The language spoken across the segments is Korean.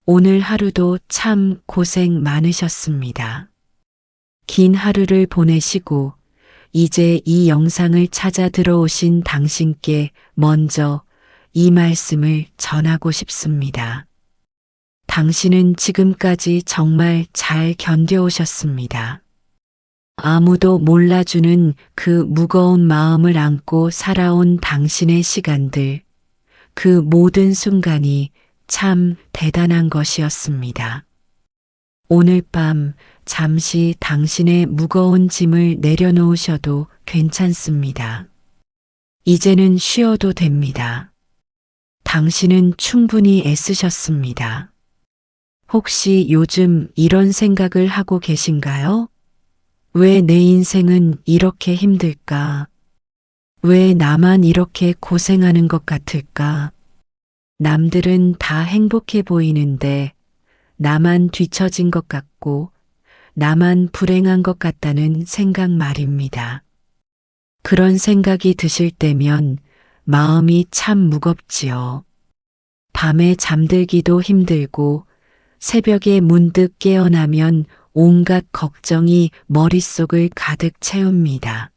오늘 하루도 참 고생 많으셨습니다. 긴 하루를 보내시고 이제 이 영상을 찾아 들어오신 당신께 먼저 이 말씀을 전하고 싶습니다. 당신은 지금까지 정말 잘 견뎌오셨습니다. 아무도 몰라주는 그 무거운 마음을 안고 살아온 당신의 시간들, 그 모든 순간이 참 대단한 것이었습니다. 오늘 밤 잠시 당신의 무거운 짐을 내려놓으셔도 괜찮습니다. 이제는 쉬어도 됩니다. 당신은 충분히 애쓰셨습니다. 혹시 요즘 이런 생각을 하고 계신가요? 왜 내 인생은 이렇게 힘들까? 왜 나만 이렇게 고생하는 것 같을까? 남들은 다 행복해 보이는데 나만 뒤처진 것 같고 나만 불행한 것 같다는 생각 말입니다. 그런 생각이 드실 때면 마음이 참 무겁지요. 밤에 잠들기도 힘들고 새벽에 문득 깨어나면 온갖 걱정이 머릿속을 가득 채웁니다.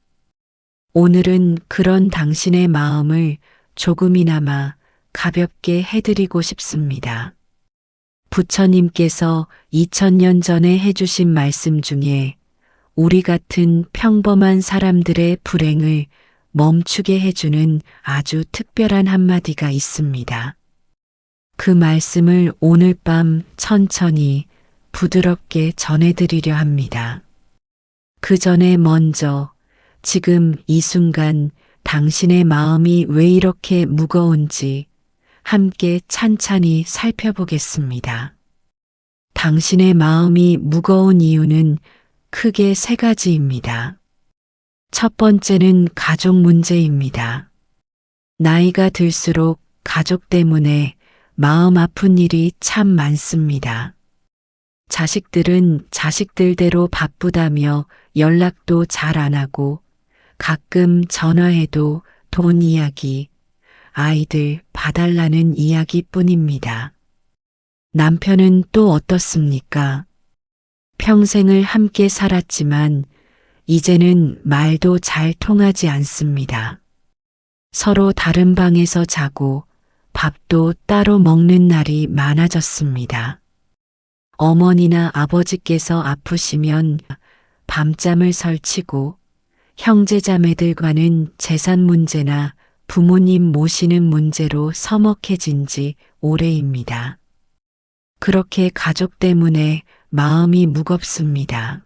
오늘은 그런 당신의 마음을 조금이나마 가볍게 해드리고 싶습니다. 부처님께서 2000년 전에 해주신 말씀 중에 우리 같은 평범한 사람들의 불행을 멈추게 해주는 아주 특별한 한마디가 있습니다. 그 말씀을 오늘 밤 천천히 부드럽게 전해드리려 합니다. 그 전에 먼저 지금 이 순간 당신의 마음이 왜 이렇게 무거운지 함께 찬찬히 살펴보겠습니다. 당신의 마음이 무거운 이유는 크게 세 가지입니다. 첫 번째는 가족 문제입니다. 나이가 들수록 가족 때문에 마음 아픈 일이 참 많습니다. 자식들은 자식들대로 바쁘다며 연락도 잘 안 하고 가끔 전화해도 돈 이야기, 아이들 봐달라는 이야기뿐입니다. 남편은 또 어떻습니까? 평생을 함께 살았지만 이제는 말도 잘 통하지 않습니다. 서로 다른 방에서 자고 밥도 따로 먹는 날이 많아졌습니다. 어머니나 아버지께서 아프시면 밤잠을 설치고 형제자매들과는 재산 문제나 부모님 모시는 문제로 서먹해진 지 오래입니다. 그렇게 가족 때문에 마음이 무겁습니다.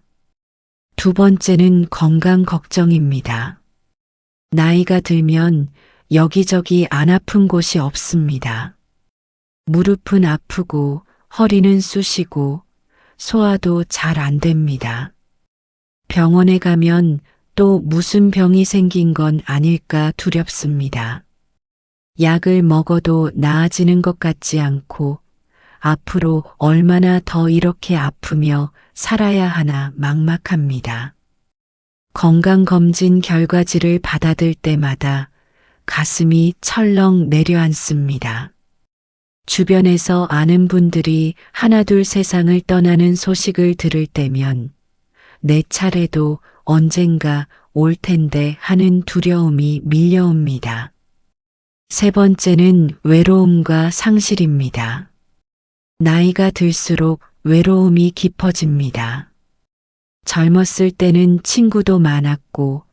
두 번째는 건강 걱정입니다. 나이가 들면 여기저기 안 아픈 곳이 없습니다. 무릎은 아프고 허리는 쑤시고 소화도 잘 안 됩니다. 병원에 가면 또 무슨 병이 생긴 건 아닐까 두렵습니다. 약을 먹어도 나아지는 것 같지 않고 앞으로 얼마나 더 이렇게 아프며 살아야 하나 막막합니다. 건강검진 결과지를 받아들 때마다 가슴이 철렁 내려앉습니다. 주변에서 아는 분들이 하나둘 세상을 떠나는 소식을 들을 때면 내 차례도 언젠가 올 텐데 하는 두려움이 밀려옵니다. 세 번째는 외로움과 상실입니다. 나이가 들수록 외로움이 깊어집니다. 젊었을 때는 친구도 많았고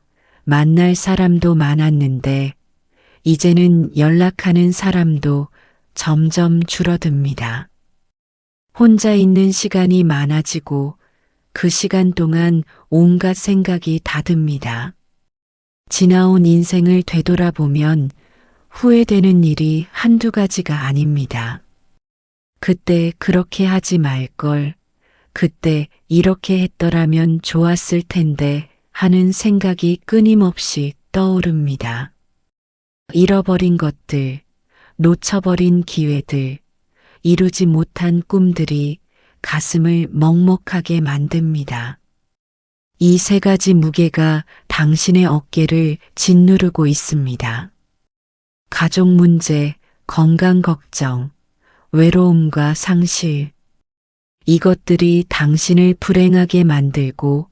만날 사람도 많았는데 이제는 연락하는 사람도 점점 줄어듭니다. 혼자 있는 시간이 많아지고 그 시간 동안 온갖 생각이 다 듭니다. 지나온 인생을 되돌아보면 후회되는 일이 한두 가지가 아닙니다. 그때 그렇게 하지 말걸, 그때 이렇게 했더라면 좋았을 텐데 하는 생각이 끊임없이 떠오릅니다. 잃어버린 것들, 놓쳐버린 기회들, 이루지 못한 꿈들이 가슴을 먹먹하게 만듭니다. 이 세 가지 무게가 당신의 어깨를 짓누르고 있습니다. 가족 문제, 건강 걱정, 외로움과 상실. 이것들이 당신을 불행하게 만들고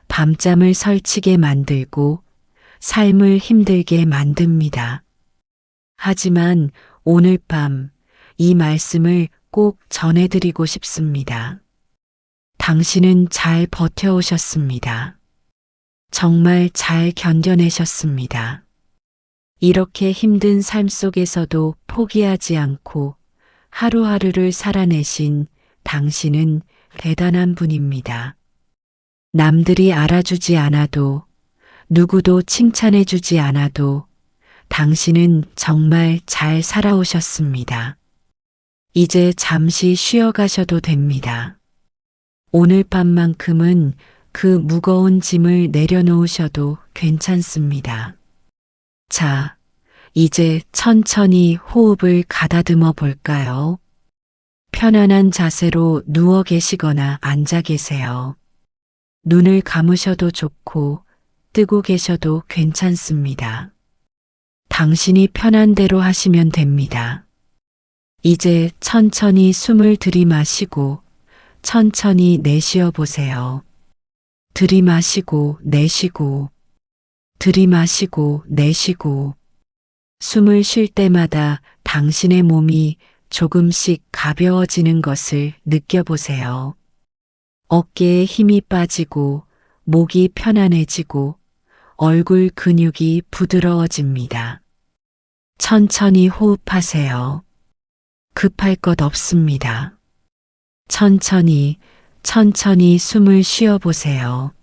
밤잠을 설치게 만들고 삶을 힘들게 만듭니다. 하지만 오늘 밤 이 말씀을 꼭 전해드리고 싶습니다. 당신은 잘 버텨오셨습니다. 정말 잘 견뎌내셨습니다. 이렇게 힘든 삶 속에서도 포기하지 않고 하루하루를 살아내신 당신은 대단한 분입니다. 남들이 알아주지 않아도 누구도 칭찬해주지 않아도 당신은 정말 잘 살아오셨습니다. 이제 잠시 쉬어가셔도 됩니다. 오늘 밤만큼은 그 무거운 짐을 내려놓으셔도 괜찮습니다. 자, 이제 천천히 호흡을 가다듬어 볼까요? 편안한 자세로 누워 계시거나 앉아 계세요. 눈을 감으셔도 좋고 뜨고 계셔도 괜찮습니다. 당신이 편한 대로 하시면 됩니다. 이제 천천히 숨을 들이마시고 천천히 내쉬어 보세요. 들이마시고 내쉬고 들이마시고 내쉬고 숨을 쉴 때마다 당신의 몸이 조금씩 가벼워지는 것을 느껴보세요. 어깨에 힘이 빠지고 목이 편안해지고 얼굴 근육이 부드러워집니다. 천천히 호흡하세요. 급할 것 없습니다. 천천히 숨을 쉬어 보세요.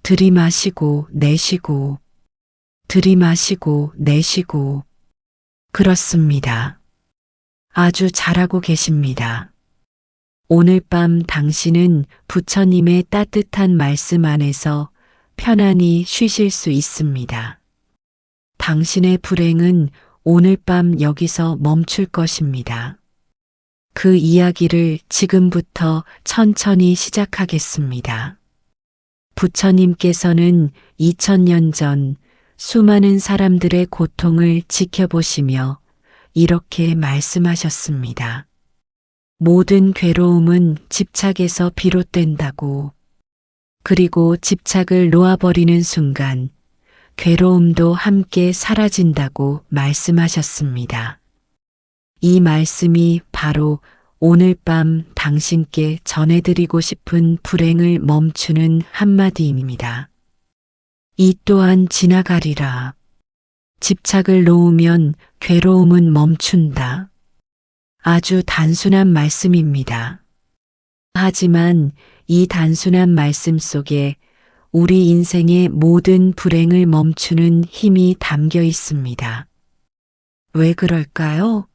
들이마시고 내쉬고 들이마시고 내쉬고 그렇습니다. 아주 잘하고 계십니다. 오늘 밤 당신은 부처님의 따뜻한 말씀 안에서 편안히 쉬실 수 있습니다. 당신의 불행은 오늘 밤 여기서 멈출 것입니다. 그 이야기를 지금부터 천천히 시작하겠습니다. 부처님께서는 2000년 전 수많은 사람들의 고통을 지켜보시며 이렇게 말씀하셨습니다. 모든 괴로움은 집착에서 비롯된다고. 그리고 집착을 놓아버리는 순간 괴로움도 함께 사라진다고 말씀하셨습니다. 이 말씀이 바로 오늘 밤 당신께 전해드리고 싶은 불행을 멈추는 한마디입니다. 이 또한 지나가리라. 집착을 놓으면 괴로움은 멈춘다. 아주 단순한 말씀입니다. 하지만 이 단순한 말씀 속에 우리 인생의 모든 불행을 멈추는 힘이 담겨 있습니다. 왜 그럴까요?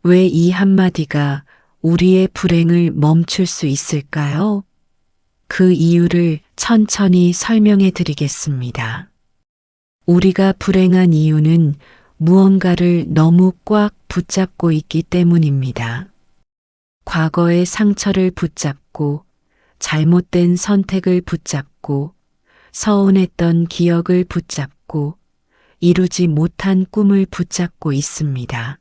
왜 이 한마디가 우리의 불행을 멈출 수 있을까요? 그 이유를 천천히 설명해 드리겠습니다. 우리가 불행한 이유는 무언가를 너무 꽉 붙잡고 있기 때문입니다. 과거의 상처를 붙잡고 잘못된 선택을 붙잡고 서운했던 기억을 붙잡고 이루지 못한 꿈을 붙잡고 있습니다.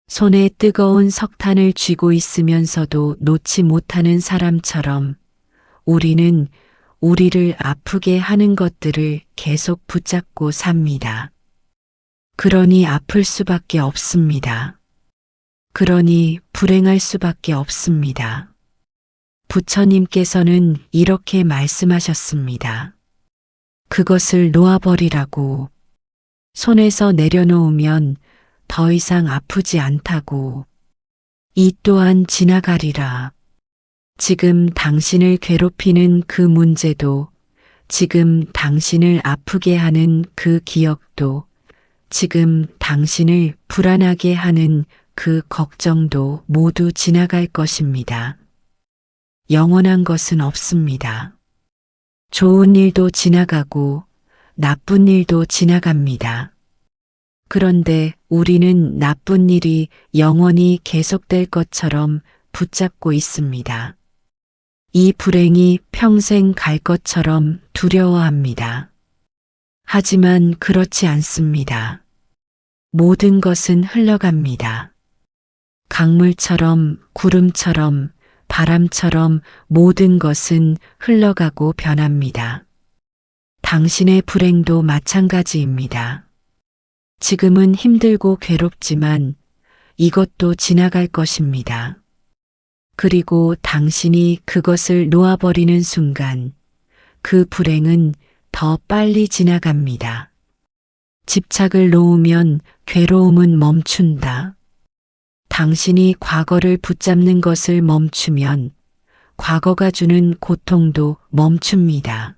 손에 뜨거운 석탄을 쥐고 있으면서도 놓지 못하는 사람처럼 우리는 우리를 아프게 하는 것들을 계속 붙잡고 삽니다. 그러니 아플 수밖에 없습니다. 그러니 불행할 수밖에 없습니다. 부처님께서는 이렇게 말씀하셨습니다. 그것을 놓아버리라고. 손에서 내려놓으면 더 이상 아프지 않다고. 이 또한 지나가리라. 지금 당신을 괴롭히는 그 문제도, 지금 당신을 아프게 하는 그 기억도, 지금 당신을 불안하게 하는 그 걱정도 모두 지나갈 것입니다. 영원한 것은 없습니다. 좋은 일도 지나가고 나쁜 일도 지나갑니다. 그런데 우리는 나쁜 일이 영원히 계속될 것처럼 붙잡고 있습니다. 이 불행이 평생 갈 것처럼 두려워합니다. 하지만 그렇지 않습니다. 모든 것은 흘러갑니다. 강물처럼, 구름처럼, 바람처럼 모든 것은 흘러가고 변합니다. 당신의 불행도 마찬가지입니다. 지금은 힘들고 괴롭지만 이것도 지나갈 것입니다. 그리고 당신이 그것을 놓아버리는 순간 그 불행은 더 빨리 지나갑니다. 집착을 놓으면 괴로움은 멈춘다. 당신이 과거를 붙잡는 것을 멈추면 과거가 주는 고통도 멈춥니다.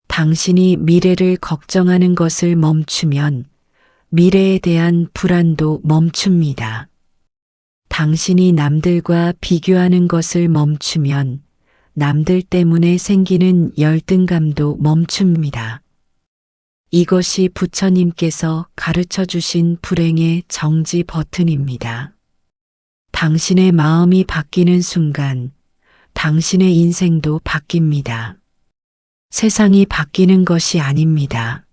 당신이 미래를 걱정하는 것을 멈추면 미래에 대한 불안도 멈춥니다. 당신이 남들과 비교하는 것을 멈추면 남들 때문에 생기는 열등감도 멈춥니다. 이것이 부처님께서 가르쳐 주신 불행의 정지 버튼입니다. 당신의 마음이 바뀌는 순간 당신의 인생도 바뀝니다. 세상이 바뀌는 것이 아닙니다.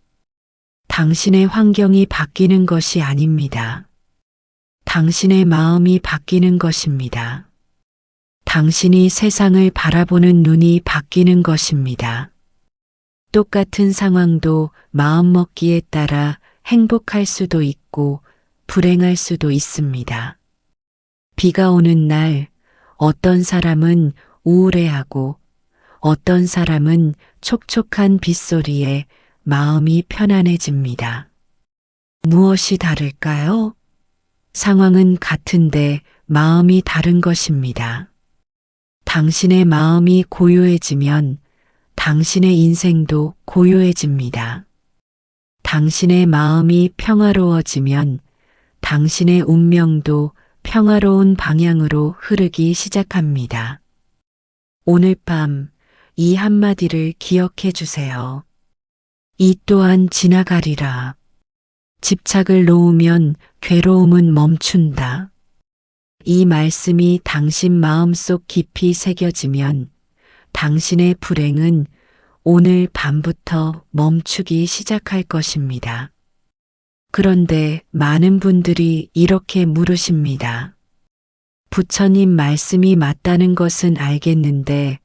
당신의 환경이 바뀌는 것이 아닙니다. 당신의 마음이 바뀌는 것입니다. 당신이 세상을 바라보는 눈이 바뀌는 것입니다. 똑같은 상황도 마음먹기에 따라 행복할 수도 있고 불행할 수도 있습니다. 비가 오는 날 어떤 사람은 우울해하고 어떤 사람은 촉촉한 빗소리에 마음이 편안해집니다. 무엇이 다를까요? 상황은 같은데 마음이 다른 것입니다. 당신의 마음이 고요해지면 당신의 인생도 고요해집니다. 당신의 마음이 평화로워지면 당신의 운명도 평화로운 방향으로 흐르기 시작합니다. 오늘 밤 이 한마디를 기억해 주세요. 이 또한 지나가리라. 집착을 놓으면 괴로움은 멈춘다. 이 말씀이 당신 마음속 깊이 새겨지면 당신의 불행은 오늘 밤부터 멈추기 시작할 것입니다. 그런데 많은 분들이 이렇게 물으십니다. 부처님 말씀이 맞다는 것은 알겠는데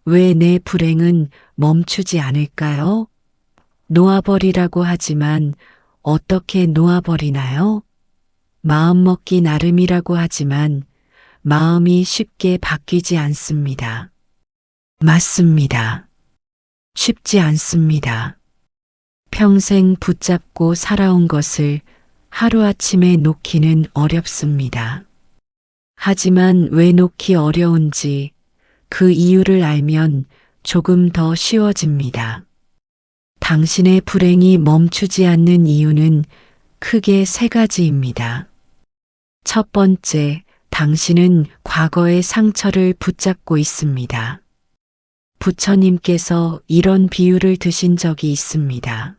왜 내 불행은 멈추지 않을까요? 놓아버리라고 하지만 어떻게 놓아버리나요? 마음먹기 나름이라고 하지만 마음이 쉽게 바뀌지 않습니다. 맞습니다. 쉽지 않습니다. 평생 붙잡고 살아온 것을 하루아침에 놓기는 어렵습니다. 하지만 왜 놓기 어려운지 그 이유를 알면 조금 더 쉬워집니다. 당신의 불행이 멈추지 않는 이유는 크게 세 가지입니다. 첫 번째, 당신은 과거의 상처를 붙잡고 있습니다. 부처님께서 이런 비유를 드신 적이 있습니다.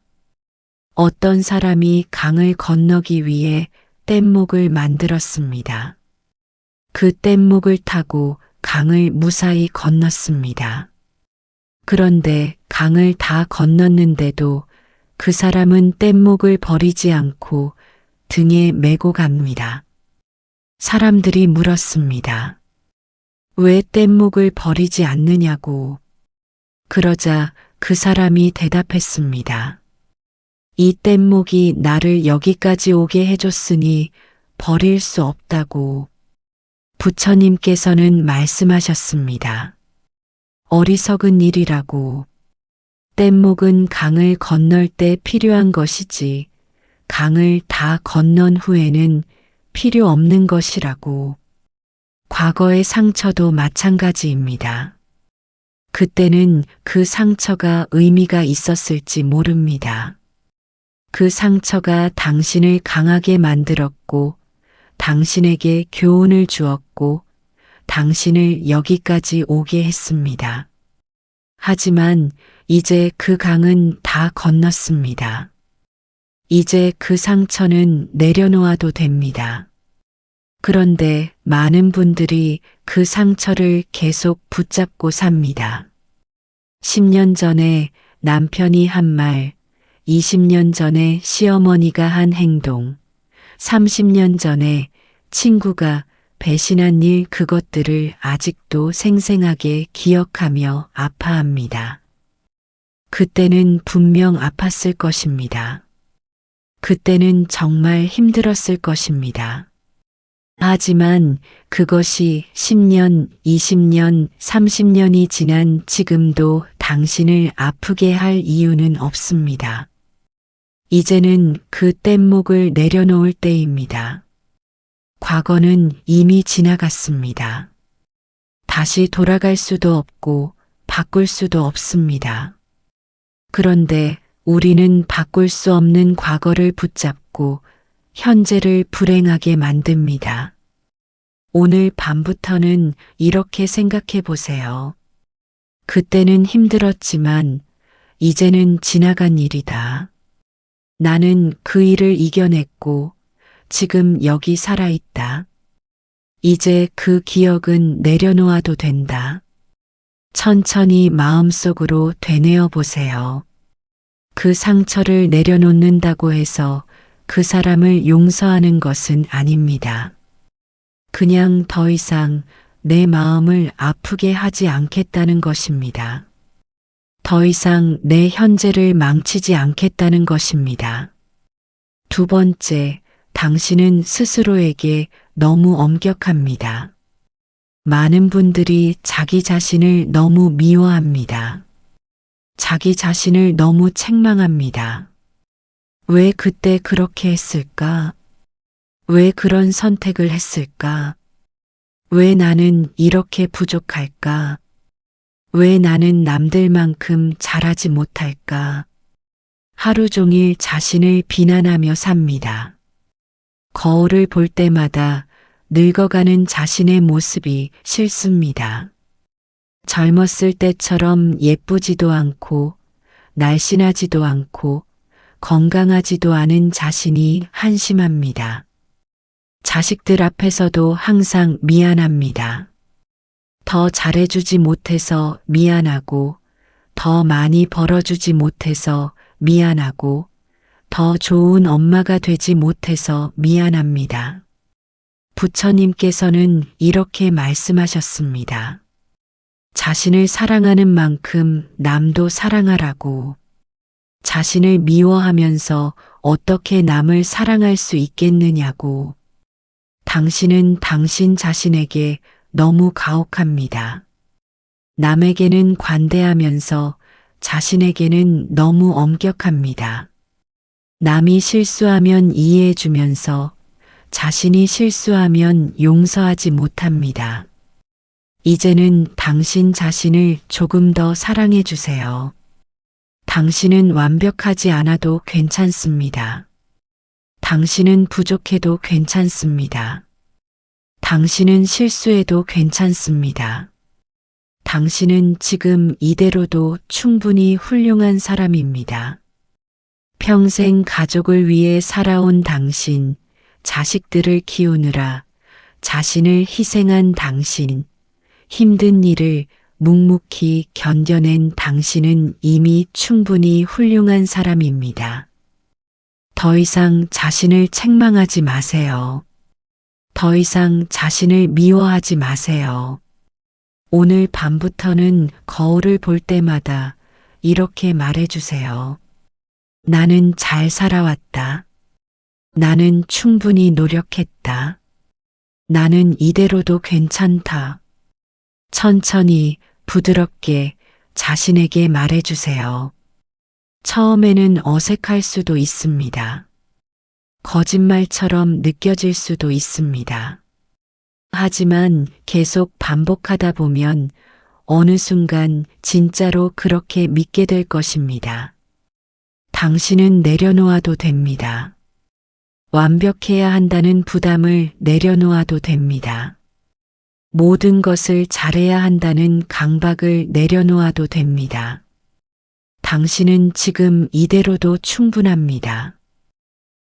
어떤 사람이 강을 건너기 위해 뗏목을 만들었습니다. 그 뗏목을 타고 강을 무사히 건넜습니다. 그런데 강을 다 건넜는데도 그 사람은 뗏목을 버리지 않고 등에 메고 갑니다. 사람들이 물었습니다. 왜 뗏목을 버리지 않느냐고. 그러자 그 사람이 대답했습니다. 이 뗏목이 나를 여기까지 오게 해줬으니 버릴 수 없다고. 부처님께서는 말씀하셨습니다. 어리석은 일이라고. 뗏목은 강을 건널 때 필요한 것이지 강을 다 건넌 후에는 필요 없는 것이라고. 과거의 상처도 마찬가지입니다. 그때는 그 상처가 의미가 있었을지 모릅니다. 그 상처가 당신을 강하게 만들었고 당신에게 교훈을 주었고 당신을 여기까지 오게 했습니다. 하지만 이제 그 강은 다 건넜습니다. 이제 그 상처는 내려놓아도 됩니다. 그런데 많은 분들이 그 상처를 계속 붙잡고 삽니다. 10년 전에 남편이 한 말, 20년 전에 시어머니가 한 행동, 30년 전에 친구가 배신한 일 그것들을 아직도 생생하게 기억하며 아파합니다. 그때는 분명 아팠을 것입니다. 그때는 정말 힘들었을 것입니다. 하지만 그것이 10년, 20년, 30년이 지난 지금도 당신을 아프게 할 이유는 없습니다. 이제는 그 뗏목을 내려놓을 때입니다. 과거는 이미 지나갔습니다. 다시 돌아갈 수도 없고 바꿀 수도 없습니다. 그런데 우리는 바꿀 수 없는 과거를 붙잡고 현재를 불행하게 만듭니다. 오늘 밤부터는 이렇게 생각해 보세요. 그때는 힘들었지만 이제는 지나간 일이다. 나는 그 일을 이겨냈고 지금 여기 살아있다. 이제 그 기억은 내려놓아도 된다. 천천히 마음속으로 되뇌어 보세요. 그 상처를 내려놓는다고 해서 그 사람을 용서하는 것은 아닙니다. 그냥 더 이상 내 마음을 아프게 하지 않겠다는 것입니다. 더 이상 내 현재를 망치지 않겠다는 것입니다. 두 번째, 당신은 스스로에게 너무 엄격합니다. 많은 분들이 자기 자신을 너무 미워합니다. 자기 자신을 너무 책망합니다. 왜 그때 그렇게 했을까? 왜 그런 선택을 했을까? 왜 나는 이렇게 부족할까? 왜 나는 남들만큼 잘하지 못할까? 하루 종일 자신을 비난하며 삽니다. 거울을 볼 때마다 늙어가는 자신의 모습이 싫습니다. 젊었을 때처럼 예쁘지도 않고 날씬하지도 않고 건강하지도 않은 자신이 한심합니다. 자식들 앞에서도 항상 미안합니다. 더 잘해주지 못해서 미안하고, 더 많이 벌어주지 못해서 미안하고, 더 좋은 엄마가 되지 못해서 미안합니다. 부처님께서는 이렇게 말씀하셨습니다. 자신을 사랑하는 만큼 남도 사랑하라고. 자신을 미워하면서 어떻게 남을 사랑할 수 있겠느냐고. 당신은 당신 자신에게 너무 가혹합니다. 남에게는 관대하면서 자신에게는 너무 엄격합니다. 남이 실수하면 이해해주면서 자신이 실수하면 용서하지 못합니다. 이제는 당신 자신을 조금 더 사랑해 주세요. 당신은 완벽하지 않아도 괜찮습니다. 당신은 부족해도 괜찮습니다. 당신은 실수해도 괜찮습니다. 당신은 지금 이대로도 충분히 훌륭한 사람입니다. 평생 가족을 위해 살아온 당신, 자식들을 키우느라 자신을 희생한 당신, 힘든 일을 묵묵히 견뎌낸 당신은 이미 충분히 훌륭한 사람입니다. 더 이상 자신을 책망하지 마세요. 더 이상 자신을 미워하지 마세요. 오늘 밤부터는 거울을 볼 때마다 이렇게 말해주세요. 나는 잘 살아왔다. 나는 충분히 노력했다. 나는 이대로도 괜찮다. 천천히 부드럽게 자신에게 말해주세요. 처음에는 어색할 수도 있습니다. 거짓말처럼 느껴질 수도 있습니다. 하지만 계속 반복하다 보면 어느 순간 진짜로 그렇게 믿게 될 것입니다. 당신은 내려놓아도 됩니다. 완벽해야 한다는 부담을 내려놓아도 됩니다. 모든 것을 잘해야 한다는 강박을 내려놓아도 됩니다. 당신은 지금 이대로도 충분합니다.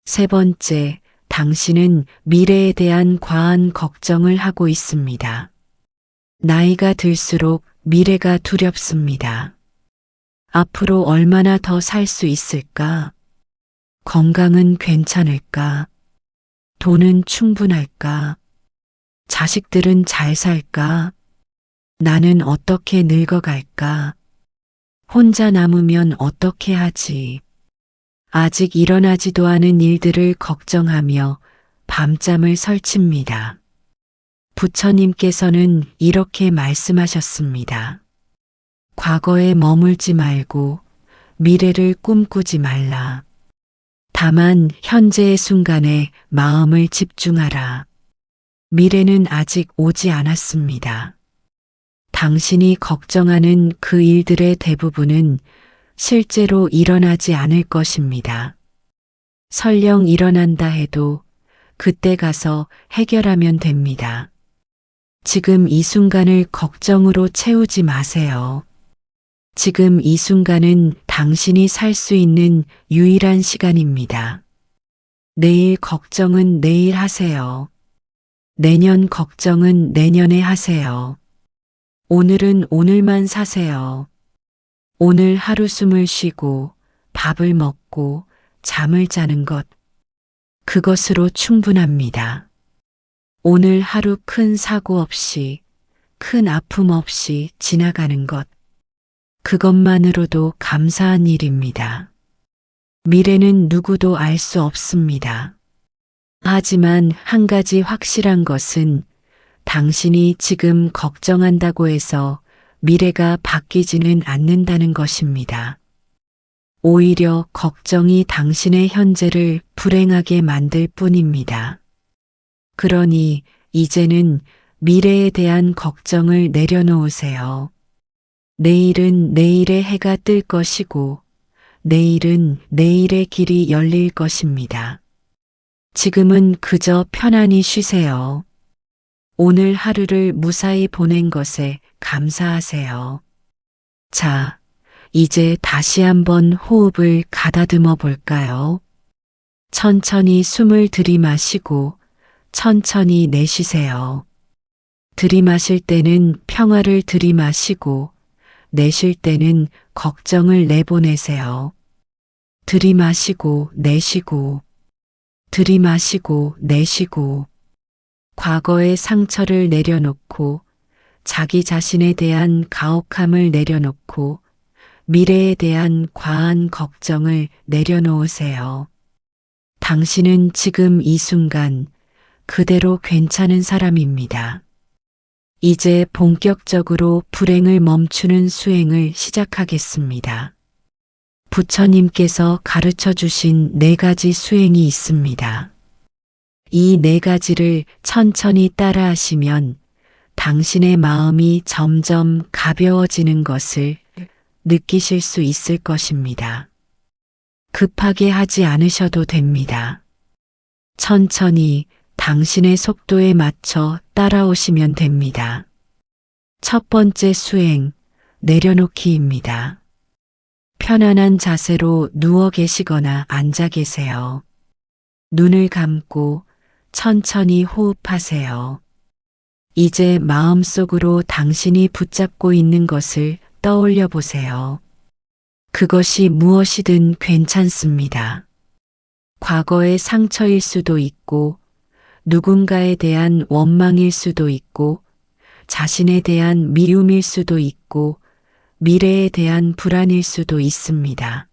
세 번째, 당신은 미래에 대한 과한 걱정을 하고 있습니다. 나이가 들수록 미래가 두렵습니다. 앞으로 얼마나 더 살 수 있을까? 건강은 괜찮을까? 돈은 충분할까? 자식들은 잘 살까? 나는 어떻게 늙어갈까? 혼자 남으면 어떻게 하지? 아직 일어나지도 않은 일들을 걱정하며 밤잠을 설칩니다. 부처님께서는 이렇게 말씀하셨습니다. 과거에 머물지 말고 미래를 꿈꾸지 말라. 다만 현재의 순간에 마음을 집중하라. 미래는 아직 오지 않았습니다. 당신이 걱정하는 그 일들의 대부분은 실제로 일어나지 않을 것입니다. 설령 일어난다 해도 그때 가서 해결하면 됩니다. 지금 이 순간을 걱정으로 채우지 마세요. 지금 이 순간은 당신이 살 수 있는 유일한 시간입니다. 내일 걱정은 내일 하세요. 내년 걱정은 내년에 하세요. 오늘은 오늘만 사세요. 오늘 하루 숨을 쉬고 밥을 먹고 잠을 자는 것, 그것으로 충분합니다. 오늘 하루 큰 사고 없이, 큰 아픔 없이 지나가는 것, 그것만으로도 감사한 일입니다. 미래는 누구도 알 수 없습니다. 하지만 한 가지 확실한 것은 당신이 지금 걱정한다고 해서 미래가 바뀌지는 않는다는 것입니다. 오히려 걱정이 당신의 현재를 불행하게 만들 뿐입니다. 그러니 이제는 미래에 대한 걱정을 내려놓으세요. 내일은 내일의 해가 뜰 것이고 내일은 내일의 길이 열릴 것입니다. 지금은 그저 편안히 쉬세요. 오늘 하루를 무사히 보낸 것에 감사하세요. 자, 이제 다시 한번 호흡을 가다듬어 볼까요? 천천히 숨을 들이마시고 천천히 내쉬세요. 들이마실 때는 평화를 들이마시고 내쉴 때는 걱정을 내보내세요. 들이마시고 내쉬고 들이마시고 내쉬고 과거의 상처를 내려놓고 자기 자신에 대한 가혹함을 내려놓고 미래에 대한 과한 걱정을 내려놓으세요. 당신은 지금 이 순간 그대로 괜찮은 사람입니다. 이제 본격적으로 불행을 멈추는 수행을 시작하겠습니다. 부처님께서 가르쳐 주신 4가지 수행이 있습니다. 이 4가지를 천천히 따라하시면 당신의 마음이 점점 가벼워지는 것을 느끼실 수 있을 것입니다. 급하게 하지 않으셔도 됩니다. 천천히 당신의 속도에 맞춰 따라오시면 됩니다. 첫 번째 수행, 내려놓기입니다. 편안한 자세로 누워 계시거나 앉아 계세요. 눈을 감고 천천히 호흡하세요. 이제 마음속으로 당신이 붙잡고 있는 것을 떠올려 보세요. 그것이 무엇이든 괜찮습니다. 과거의 상처일 수도 있고, 누군가에 대한 원망일 수도 있고, 자신에 대한 미움일 수도 있고, 미래에 대한 불안일 수도 있습니다.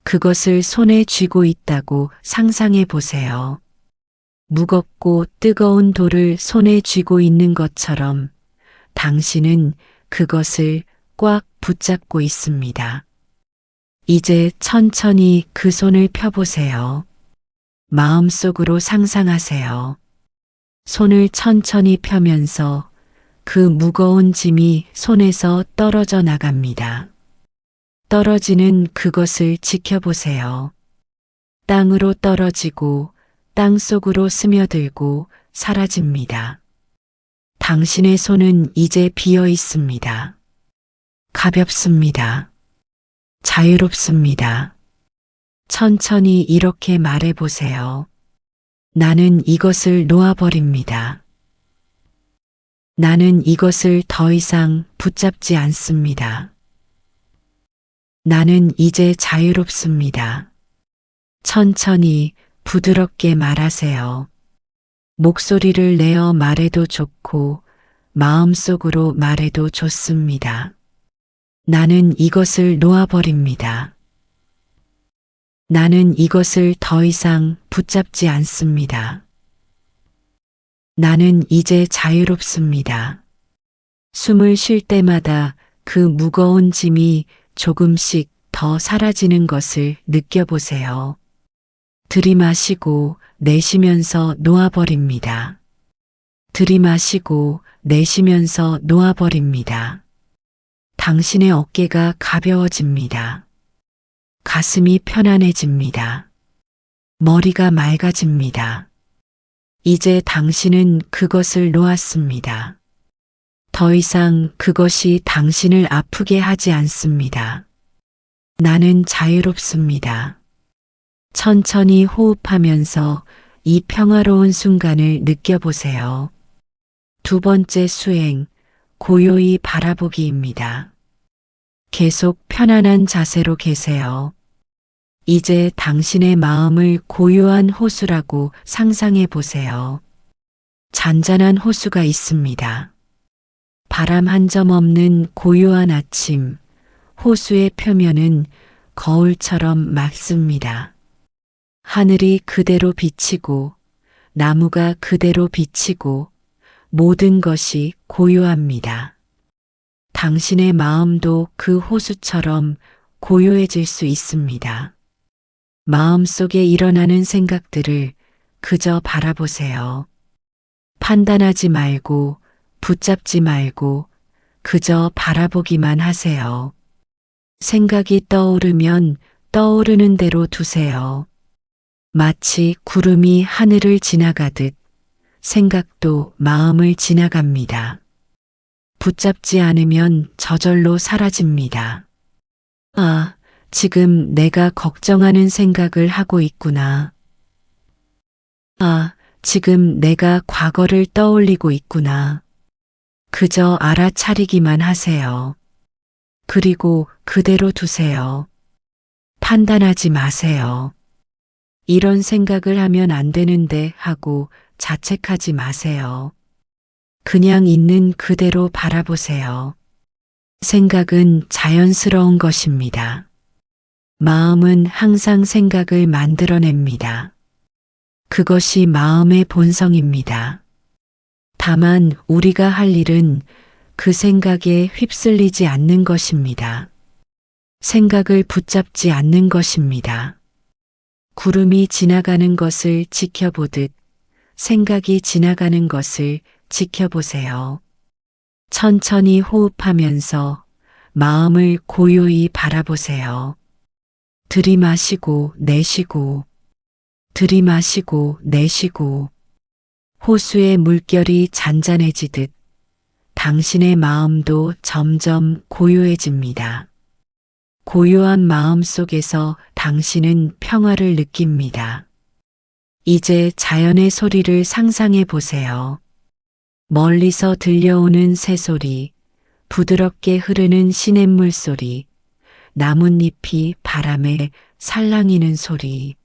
그것을 손에 쥐고 있다고 상상해 보세요. 무겁고 뜨거운 돌을 손에 쥐고 있는 것처럼 당신은 그것을 꽉 붙잡고 있습니다. 이제 천천히 그 손을 펴보세요. 마음속으로 상상하세요. 손을 천천히 펴면서 그 무거운 짐이 손에서 떨어져 나갑니다. 떨어지는 그것을 지켜보세요. 땅으로 떨어지고 땅 속으로 스며들고 사라집니다. 당신의 손은 이제 비어 있습니다. 가볍습니다. 자유롭습니다. 천천히 이렇게 말해보세요. 나는 이것을 놓아버립니다. 나는 이것을 더 이상 붙잡지 않습니다. 나는 이제 자유롭습니다. 천천히 부드럽게 말하세요. 목소리를 내어 말해도 좋고 마음속으로 말해도 좋습니다. 나는 이것을 놓아버립니다. 나는 이것을 더 이상 붙잡지 않습니다. 나는 이제 자유롭습니다. 숨을 쉴 때마다 그 무거운 짐이 조금씩 더 사라지는 것을 느껴보세요. 들이마시고 내쉬면서 놓아버립니다. 들이마시고 내쉬면서 놓아버립니다. 당신의 어깨가 가벼워집니다. 가슴이 편안해집니다. 머리가 맑아집니다. 이제 당신은 그것을 놓았습니다. 더 이상 그것이 당신을 아프게 하지 않습니다. 나는 자유롭습니다. 천천히 호흡하면서 이 평화로운 순간을 느껴보세요. 두 번째 수행, 고요히 바라보기입니다. 계속 편안한 자세로 계세요. 이제 당신의 마음을 고요한 호수라고 상상해 보세요. 잔잔한 호수가 있습니다. 바람 한 점 없는 고요한 아침, 호수의 표면은 거울처럼 맑습니다. 하늘이 그대로 비치고 나무가 그대로 비치고 모든 것이 고요합니다. 당신의 마음도 그 호수처럼 고요해질 수 있습니다. 마음속에 일어나는 생각들을 그저 바라보세요. 판단하지 말고 붙잡지 말고 그저 바라보기만 하세요. 생각이 떠오르면 떠오르는 대로 두세요. 마치 구름이 하늘을 지나가듯 생각도 마음을 지나갑니다. 붙잡지 않으면 저절로 사라집니다. 아, 지금 내가 걱정하는 생각을 하고 있구나. 아, 지금 내가 과거를 떠올리고 있구나. 그저 알아차리기만 하세요. 그리고 그대로 두세요. 판단하지 마세요. 이런 생각을 하면 안 되는데 하고 자책하지 마세요. 그냥 있는 그대로 바라보세요. 생각은 자연스러운 것입니다. 마음은 항상 생각을 만들어냅니다. 그것이 마음의 본성입니다. 다만 우리가 할 일은 그 생각에 휩쓸리지 않는 것입니다. 생각을 붙잡지 않는 것입니다. 구름이 지나가는 것을 지켜보듯 생각이 지나가는 것을 지켜보세요. 천천히 호흡하면서 마음을 고요히 바라보세요. 들이마시고 내쉬고, 들이마시고 내쉬고, 호수의 물결이 잔잔해지듯 당신의 마음도 점점 고요해집니다. 고요한 마음 속에서 당신은 평화를 느낍니다. 이제 자연의 소리를 상상해 보세요. 멀리서 들려오는 새소리, 부드럽게 흐르는 시냇물 소리, 나뭇잎이 바람에 살랑이는 소리.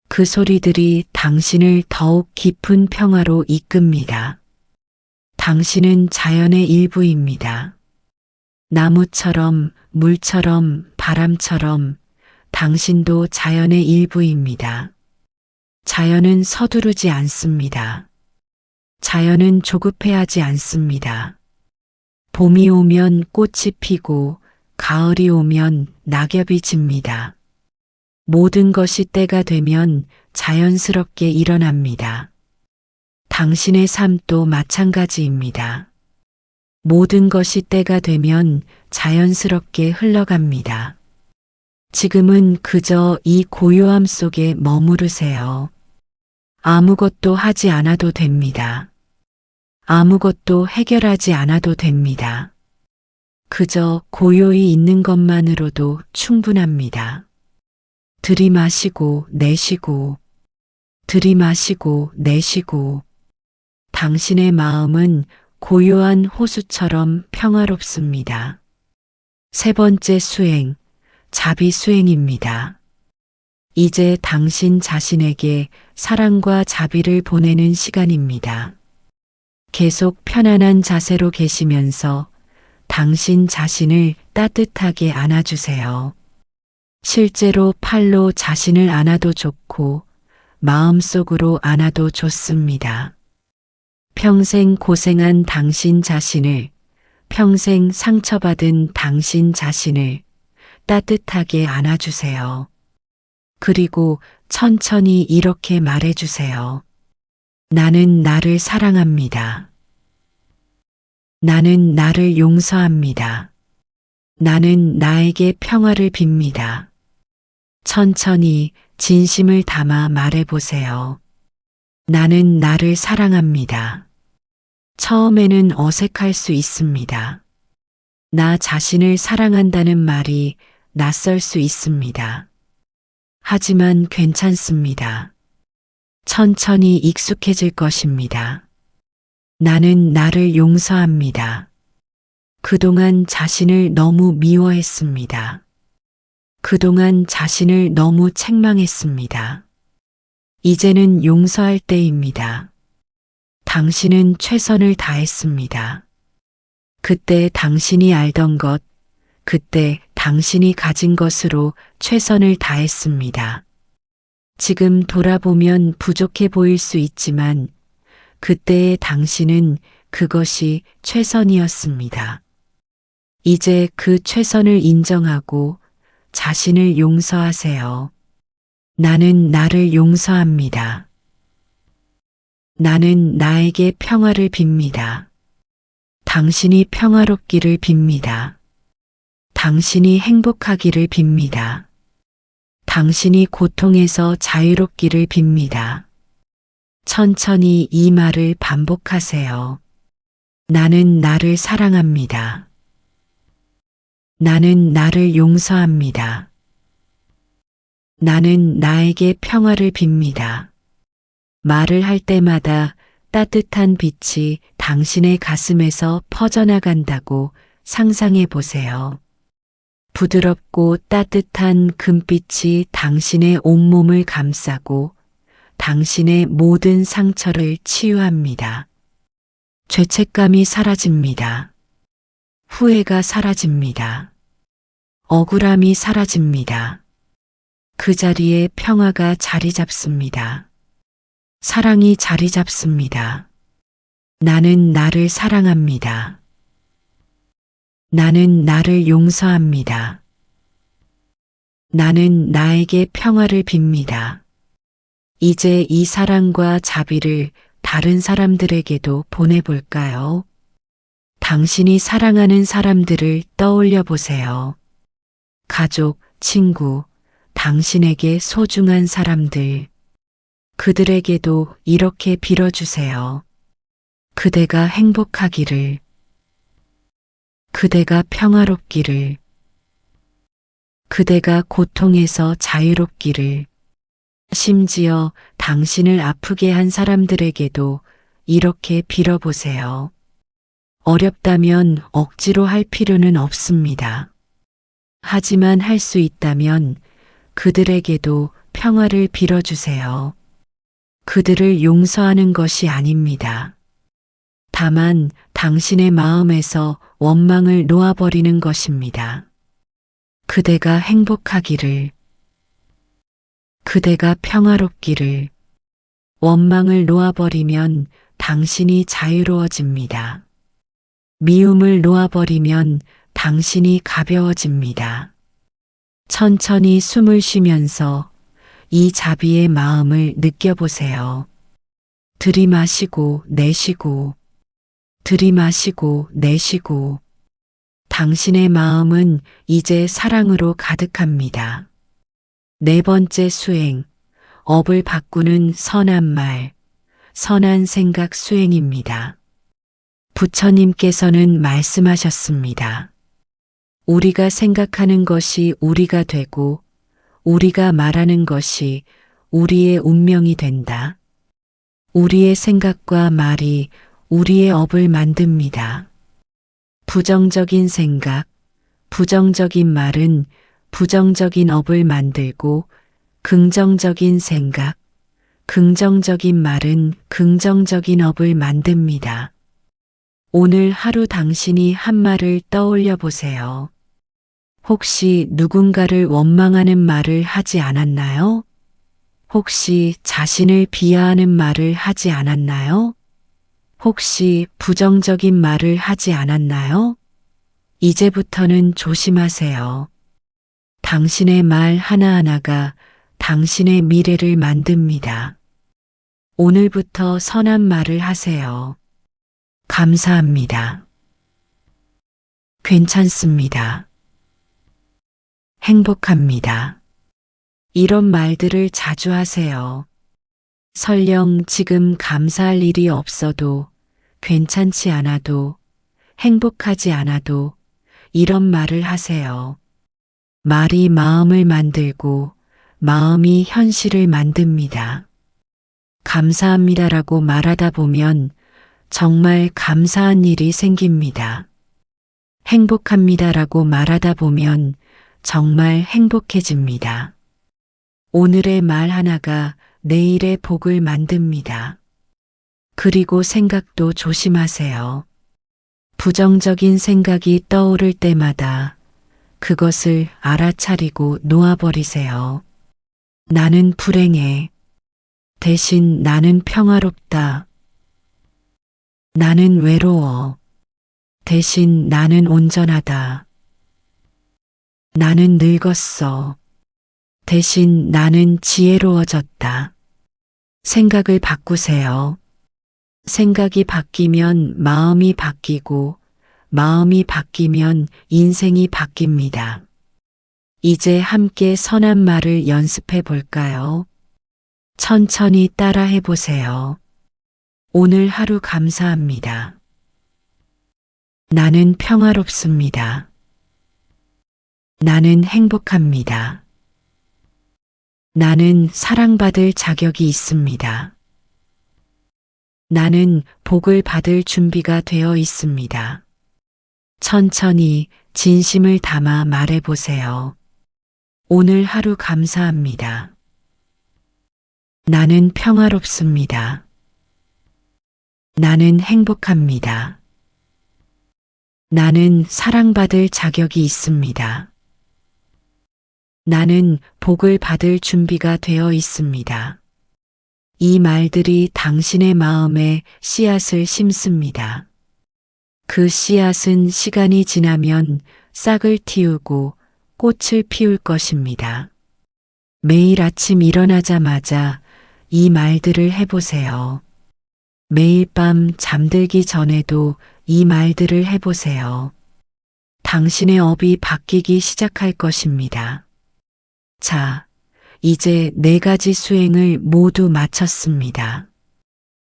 그 소리들이 당신을 더욱 깊은 평화로 이끕니다. 당신은 자연의 일부입니다. 나무처럼, 물처럼, 바람처럼 당신도 자연의 일부입니다. 자연은 서두르지 않습니다. 자연은 조급해하지 않습니다. 봄이 오면 꽃이 피고 가을이 오면 낙엽이 집니다. 모든 것이 때가 되면 자연스럽게 일어납니다. 당신의 삶도 마찬가지입니다. 모든 것이 때가 되면 자연스럽게 흘러갑니다. 지금은 그저 이 고요함 속에 머무르세요. 아무것도 하지 않아도 됩니다. 아무것도 해결하지 않아도 됩니다. 그저 고요히 있는 것만으로도 충분합니다. 들이마시고 내쉬고, 들이마시고 내쉬고, 당신의 마음은 고요한 호수처럼 평화롭습니다. 세 번째 수행, 자비 수행입니다. 이제 당신 자신에게 사랑과 자비를 보내는 시간입니다. 계속 편안한 자세로 계시면서 당신 자신을 따뜻하게 안아주세요. 실제로 팔로 자신을 안아도 좋고 마음속으로 안아도 좋습니다. 평생 고생한 당신 자신을, 평생 상처받은 당신 자신을 따뜻하게 안아주세요. 그리고 천천히 이렇게 말해주세요. 나는 나를 사랑합니다. 나는 나를 용서합니다. 나는 나에게 평화를 빕니다. 천천히 진심을 담아 말해보세요. 나는 나를 사랑합니다. 처음에는 어색할 수 있습니다. 나 자신을 사랑한다는 말이 낯설 수 있습니다. 하지만 괜찮습니다. 천천히 익숙해질 것입니다. 나는 나를 용서합니다. 그동안 자신을 너무 미워했습니다. 그동안 자신을 너무 책망했습니다. 이제는 용서할 때입니다. 당신은 최선을 다했습니다. 그때 당신이 알던 것, 그때 당신이 가진 것으로 최선을 다했습니다. 지금 돌아보면 부족해 보일 수 있지만 그때의 당신은 그것이 최선이었습니다. 이제 그 최선을 인정하고 자신을 용서하세요. 나는 나를 용서합니다. 나는 나에게 평화를 빕니다. 당신이 평화롭기를 빕니다. 당신이 행복하기를 빕니다. 당신이 고통에서 자유롭기를 빕니다. 천천히 이 말을 반복하세요. 나는 나를 사랑합니다. 나는 나를 용서합니다. 나는 나에게 평화를 빕니다. 말을 할 때마다 따뜻한 빛이 당신의 가슴에서 퍼져나간다고 상상해 보세요. 부드럽고 따뜻한 금빛이 당신의 온몸을 감싸고 당신의 모든 상처를 치유합니다. 죄책감이 사라집니다. 후회가 사라집니다. 억울함이 사라집니다. 그 자리에 평화가 자리 잡습니다. 사랑이 자리 잡습니다. 나는 나를 사랑합니다. 나는 나를 용서합니다. 나는 나에게 평화를 빕니다. 이제 이 사랑과 자비를 다른 사람들에게도 보내볼까요? 당신이 사랑하는 사람들을 떠올려 보세요. 가족, 친구, 당신에게 소중한 사람들. 그들에게도 이렇게 빌어주세요. 그대가 행복하기를. 그대가 평화롭기를. 그대가 고통에서 자유롭기를. 심지어 당신을 아프게 한 사람들에게도 이렇게 빌어보세요. 어렵다면 억지로 할 필요는 없습니다. 하지만 할 수 있다면 그들에게도 평화를 빌어주세요. 그들을 용서하는 것이 아닙니다. 다만 당신의 마음에서 원망을 놓아버리는 것입니다. 그대가 행복하기를. 그대가 평화롭기를. 원망을 놓아버리면 당신이 자유로워집니다. 미움을 놓아버리면 당신이 가벼워집니다. 천천히 숨을 쉬면서 이 자비의 마음을 느껴보세요. 들이마시고 내쉬고, 들이마시고 내쉬고. 당신의 마음은 이제 사랑으로 가득합니다. 네 번째 수행, 업을 바꾸는 선한 말, 선한 생각 수행입니다. 부처님께서는 말씀하셨습니다. 우리가 생각하는 것이 우리가 되고 우리가 말하는 것이 우리의 운명이 된다. 우리의 생각과 말이 우리의 업을 만듭니다. 부정적인 생각, 부정적인 말은 부정적인 업을 만들고 긍정적인 생각, 긍정적인 말은 긍정적인 업을 만듭니다. 오늘 하루 당신이 한 말을 떠올려 보세요. 혹시 누군가를 원망하는 말을 하지 않았나요? 혹시 자신을 비하하는 말을 하지 않았나요? 혹시 부정적인 말을 하지 않았나요? 이제부터는 조심하세요. 당신의 말 하나하나가 당신의 미래를 만듭니다. 오늘부터 선한 말을 하세요. 감사합니다. 괜찮습니다. 행복합니다. 이런 말들을 자주 하세요. 설령 지금 감사할 일이 없어도, 괜찮지 않아도, 행복하지 않아도 이런 말을 하세요. 말이 마음을 만들고 마음이 현실을 만듭니다. 감사합니다라고 말하다 보면 정말 감사한 일이 생깁니다. 행복합니다라고 말하다 보면 정말 행복해집니다. 오늘의 말 하나가 내일의 복을 만듭니다. 그리고 생각도 조심하세요. 부정적인 생각이 떠오를 때마다 그것을 알아차리고 놓아버리세요. 나는 불행해. 대신 나는 평화롭다. 나는 외로워. 대신 나는 온전하다. 나는 늙었어. 대신 나는 지혜로워졌다. 생각을 바꾸세요. 생각이 바뀌면 마음이 바뀌고 마음이 바뀌면 인생이 바뀝니다. 이제 함께 선한 말을 연습해 볼까요? 천천히 따라해 보세요. 오늘 하루 감사합니다. 나는 평화롭습니다. 나는 행복합니다. 나는 사랑받을 자격이 있습니다. 나는 복을 받을 준비가 되어 있습니다. 천천히 진심을 담아 말해 보세요. 오늘 하루 감사합니다. 나는 평화롭습니다. 나는 행복합니다. 나는 사랑받을 자격이 있습니다. 나는 복을 받을 준비가 되어 있습니다. 이 말들이 당신의 마음에 씨앗을 심습니다. 그 씨앗은 시간이 지나면 싹을 틔우고 꽃을 피울 것입니다. 매일 아침 일어나자마자 이 말들을 해보세요. 매일 밤 잠들기 전에도 이 말들을 해보세요. 당신의 업이 바뀌기 시작할 것입니다. 자, 이제 4가지 수행을 모두 마쳤습니다.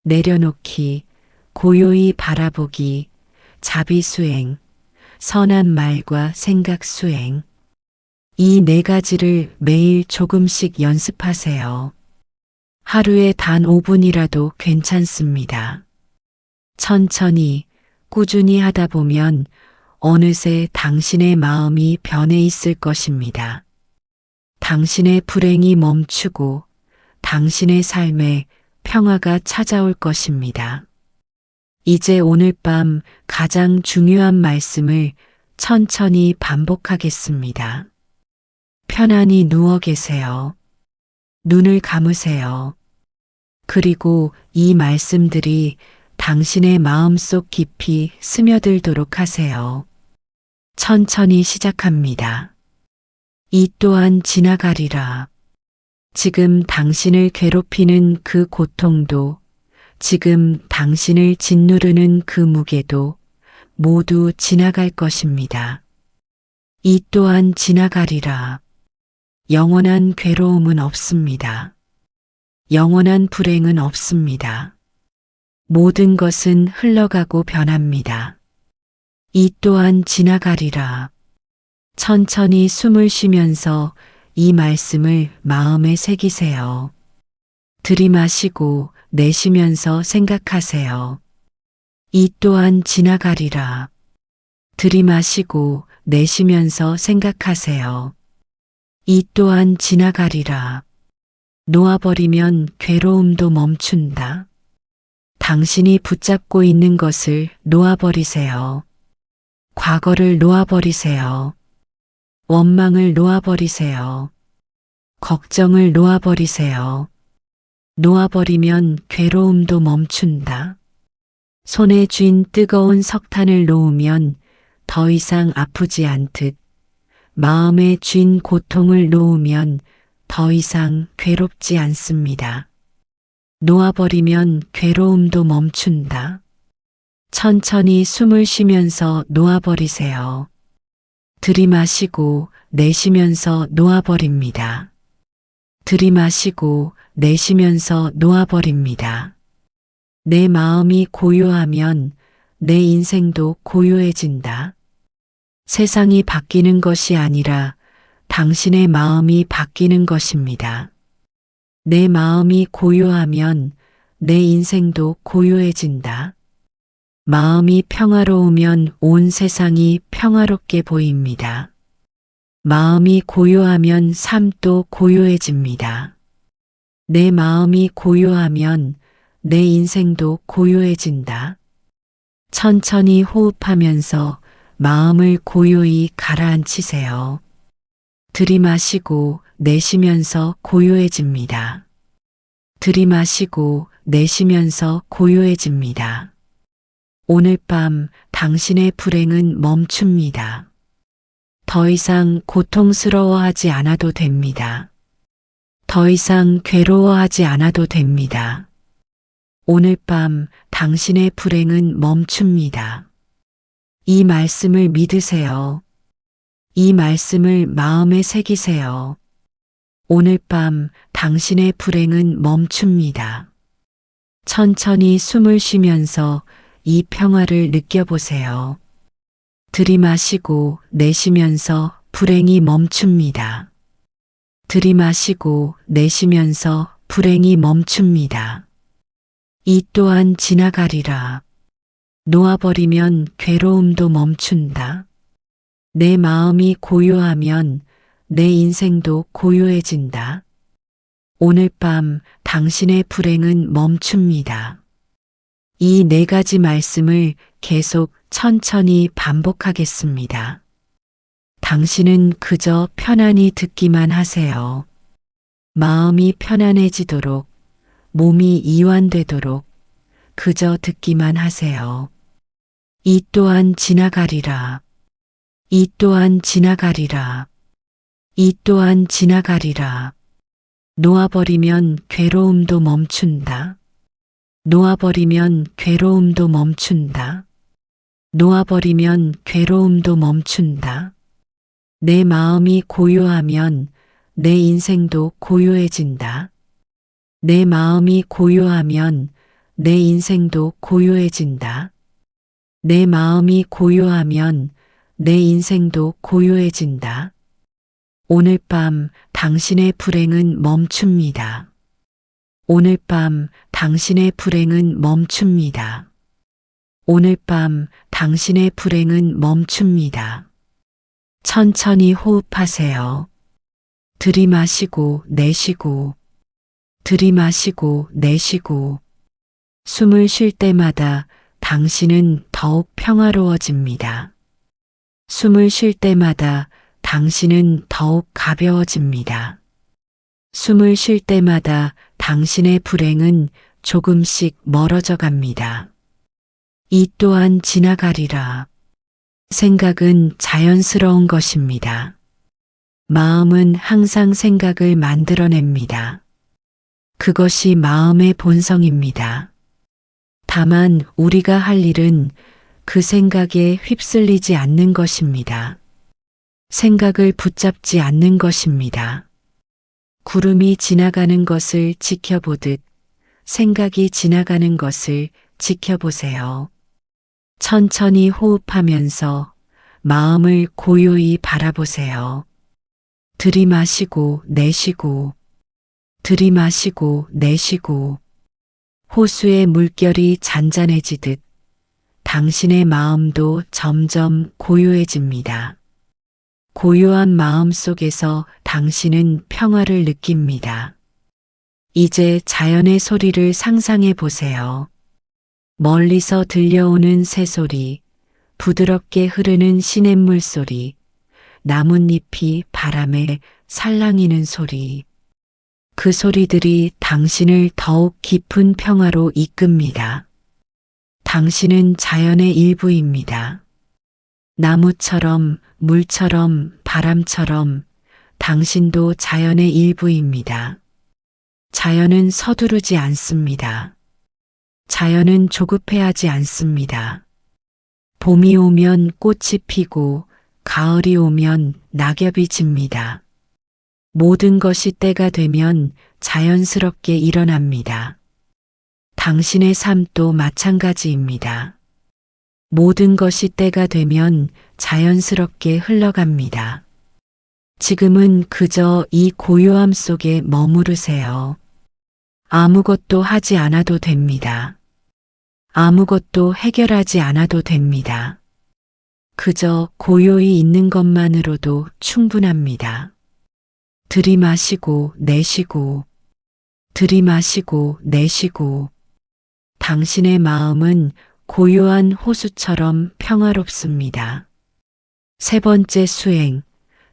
내려놓기, 고요히 바라보기, 자비 수행, 선한 말과 생각 수행. 이 4가지를 매일 조금씩 연습하세요. 하루에 단 5분이라도 괜찮습니다. 천천히, 꾸준히 하다 보면 어느새 당신의 마음이 변해 있을 것입니다. 당신의 불행이 멈추고 당신의 삶에 평화가 찾아올 것입니다. 이제 오늘 밤 가장 중요한 말씀을 천천히 반복하겠습니다. 편안히 누워 계세요. 눈을 감으세요. 그리고 이 말씀들이 당신의 마음속 깊이 스며들도록 하세요. 천천히 시작합니다. 이 또한 지나가리라. 지금 당신을 괴롭히는 그 고통도, 지금 당신을 짓누르는 그 무게도 모두 지나갈 것입니다. 이 또한 지나가리라. 영원한 괴로움은 없습니다. 영원한 불행은 없습니다. 모든 것은 흘러가고 변합니다. 이 또한 지나가리라. 천천히 숨을 쉬면서 이 말씀을 마음에 새기세요. 들이마시고 내쉬면서 생각하세요. 이 또한 지나가리라. 들이마시고 내쉬면서 생각하세요. 이 또한 지나가리라. 놓아버리면 괴로움도 멈춘다. 당신이 붙잡고 있는 것을 놓아버리세요. 과거를 놓아버리세요. 원망을 놓아버리세요. 걱정을 놓아버리세요. 놓아버리면 괴로움도 멈춘다. 손에 쥔 뜨거운 석탄을 놓으면 더 이상 아프지 않듯 마음에 쥔 고통을 놓으면 더 이상 괴롭지 않습니다. 놓아버리면 괴로움도 멈춘다. 천천히 숨을 쉬면서 놓아버리세요. 들이마시고 내쉬면서 놓아버립니다. 들이마시고 내쉬면서 놓아버립니다. 내 마음이 고요하면 내 인생도 고요해진다. 세상이 바뀌는 것이 아니라 당신의 마음이 바뀌는 것입니다. 내 마음이 고요하면 내 인생도 고요해진다. 마음이 평화로우면 온 세상이 평화롭게 보입니다. 마음이 고요하면 삶도 고요해집니다. 내 마음이 고요하면 내 인생도 고요해진다. 천천히 호흡하면서 마음을 고요히 가라앉히세요. 들이마시고 내쉬면서 고요해집니다. 들이마시고 내쉬면서 고요해집니다. 오늘 밤 당신의 불행은 멈춥니다. 더 이상 고통스러워하지 않아도 됩니다. 더 이상 괴로워하지 않아도 됩니다. 오늘 밤 당신의 불행은 멈춥니다. 이 말씀을 믿으세요. 이 말씀을 마음에 새기세요. 오늘 밤 당신의 불행은 멈춥니다. 천천히 숨을 쉬면서 이 평화를 느껴보세요. 들이마시고 내쉬면서 불행이 멈춥니다. 들이마시고 내쉬면서 불행이 멈춥니다. 이 또한 지나가리라. 놓아버리면 괴로움도 멈춘다. 내 마음이 고요하면 내 인생도 고요해진다. 오늘 밤 당신의 불행은 멈춥니다. 이 네 가지 말씀을 계속 천천히 반복하겠습니다. 당신은 그저 편안히 듣기만 하세요. 마음이 편안해지도록, 몸이 이완되도록 그저 듣기만 하세요. 이 또한 지나가리라. 이 또한 지나가리라. 이 또한 지나가리라. 놓아버리면 괴로움도 멈춘다. 놓아버리면 괴로움도 멈춘다. 놓아버리면 괴로움도 멈춘다. 내 마음이 고요하면 내 인생도 고요해진다. 내 마음이 고요하면 내 인생도 고요해진다. 내 마음이 고요하면 내 인생도 고요해진다. 오늘 밤 당신의 불행은 멈춥니다. 오늘 밤 당신의 불행은 멈춥니다. 오늘 밤 당신의 불행은 멈춥니다. 천천히 호흡하세요. 들이마시고 내쉬고, 들이마시고 내쉬고, 숨을 쉴 때마다 당신은 더욱 평화로워집니다. 숨을 쉴 때마다 당신은 더욱 가벼워집니다. 숨을 쉴 때마다 당신의 불행은 조금씩 멀어져 갑니다. 이 또한 지나가리라. 생각은 자연스러운 것입니다. 마음은 항상 생각을 만들어냅니다. 그것이 마음의 본성입니다. 다만 우리가 할 일은 그 생각에 휩쓸리지 않는 것입니다. 생각을 붙잡지 않는 것입니다. 구름이 지나가는 것을 지켜보듯 생각이 지나가는 것을 지켜보세요. 천천히 호흡하면서 마음을 고요히 바라보세요. 들이마시고 내쉬고, 들이마시고 내쉬고, 호수의 물결이 잔잔해지듯 당신의 마음도 점점 고요해집니다. 고요한 마음 속에서 당신은 평화를 느낍니다. 이제 자연의 소리를 상상해 보세요. 멀리서 들려오는 새소리, 부드럽게 흐르는 시냇물 소리, 나뭇잎이 바람에 살랑이는 소리. 그 소리들이 당신을 더욱 깊은 평화로 이끕니다. 당신은 자연의 일부입니다. 나무처럼, 물처럼, 바람처럼 당신도 자연의 일부입니다. 자연은 서두르지 않습니다. 자연은 조급해하지 않습니다. 봄이 오면 꽃이 피고 가을이 오면 낙엽이 집니다. 모든 것이 때가 되면 자연스럽게 일어납니다. 당신의 삶도 마찬가지입니다. 모든 것이 때가 되면 자연스럽게 흘러갑니다. 지금은 그저 이 고요함 속에 머무르세요. 아무것도 하지 않아도 됩니다. 아무것도 해결하지 않아도 됩니다. 그저 고요히 있는 것만으로도 충분합니다. 들이마시고 내쉬고, 들이마시고 내쉬고, 당신의 마음은 고요한 호수처럼 평화롭습니다. 세 번째 수행,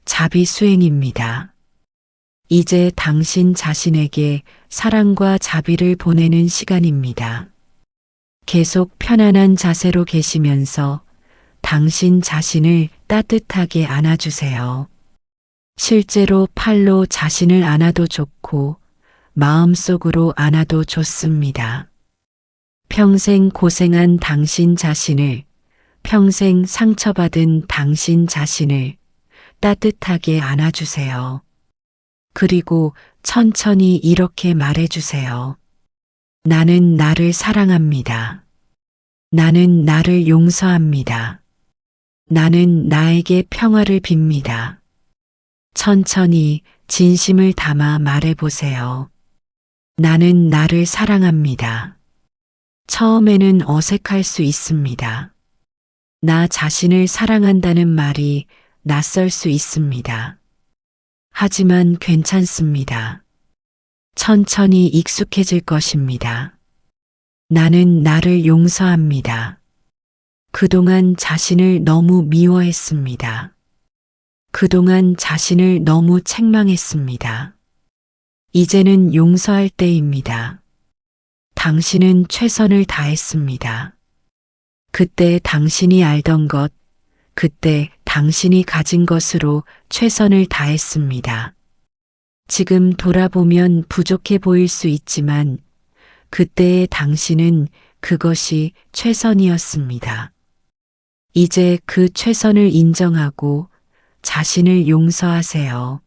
자비 수행입니다. 이제 당신 자신에게 사랑과 자비를 보내는 시간입니다. 계속 편안한 자세로 계시면서 당신 자신을 따뜻하게 안아주세요. 실제로 팔로 자신을 안아도 좋고 마음속으로 안아도 좋습니다. 평생 고생한 당신 자신을, 평생 상처받은 당신 자신을 따뜻하게 안아주세요. 그리고 천천히 이렇게 말해주세요. 나는 나를 사랑합니다. 나는 나를 용서합니다. 나는 나에게 평화를 빕니다. 천천히 진심을 담아 말해보세요. 나는 나를 사랑합니다. 처음에는 어색할 수 있습니다. 나 자신을 사랑한다는 말이 낯설 수 있습니다. 하지만 괜찮습니다. 천천히 익숙해질 것입니다. 나는 나를 용서합니다. 그동안 자신을 너무 미워했습니다. 그동안 자신을 너무 책망했습니다. 이제는 용서할 때입니다. 당신은 최선을 다했습니다. 그때 당신이 알던 것, 그때 당신이 가진 것으로 최선을 다했습니다. 지금 돌아보면 부족해 보일 수 있지만 그때의 당신은 그것이 최선이었습니다. 이제 그 최선을 인정하고 자신을 용서하세요.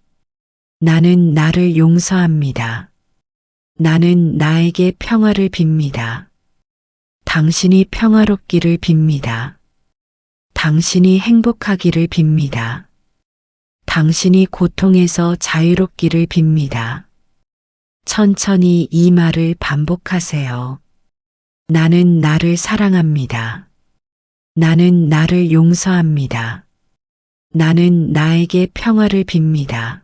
나는 나를 용서합니다. 나는 나에게 평화를 빕니다. 당신이 평화롭기를 빕니다. 당신이 행복하기를 빕니다. 당신이 고통에서 자유롭기를 빕니다. 천천히 이 말을 반복하세요. 나는 나를 사랑합니다. 나는 나를 용서합니다. 나는 나에게 평화를 빕니다.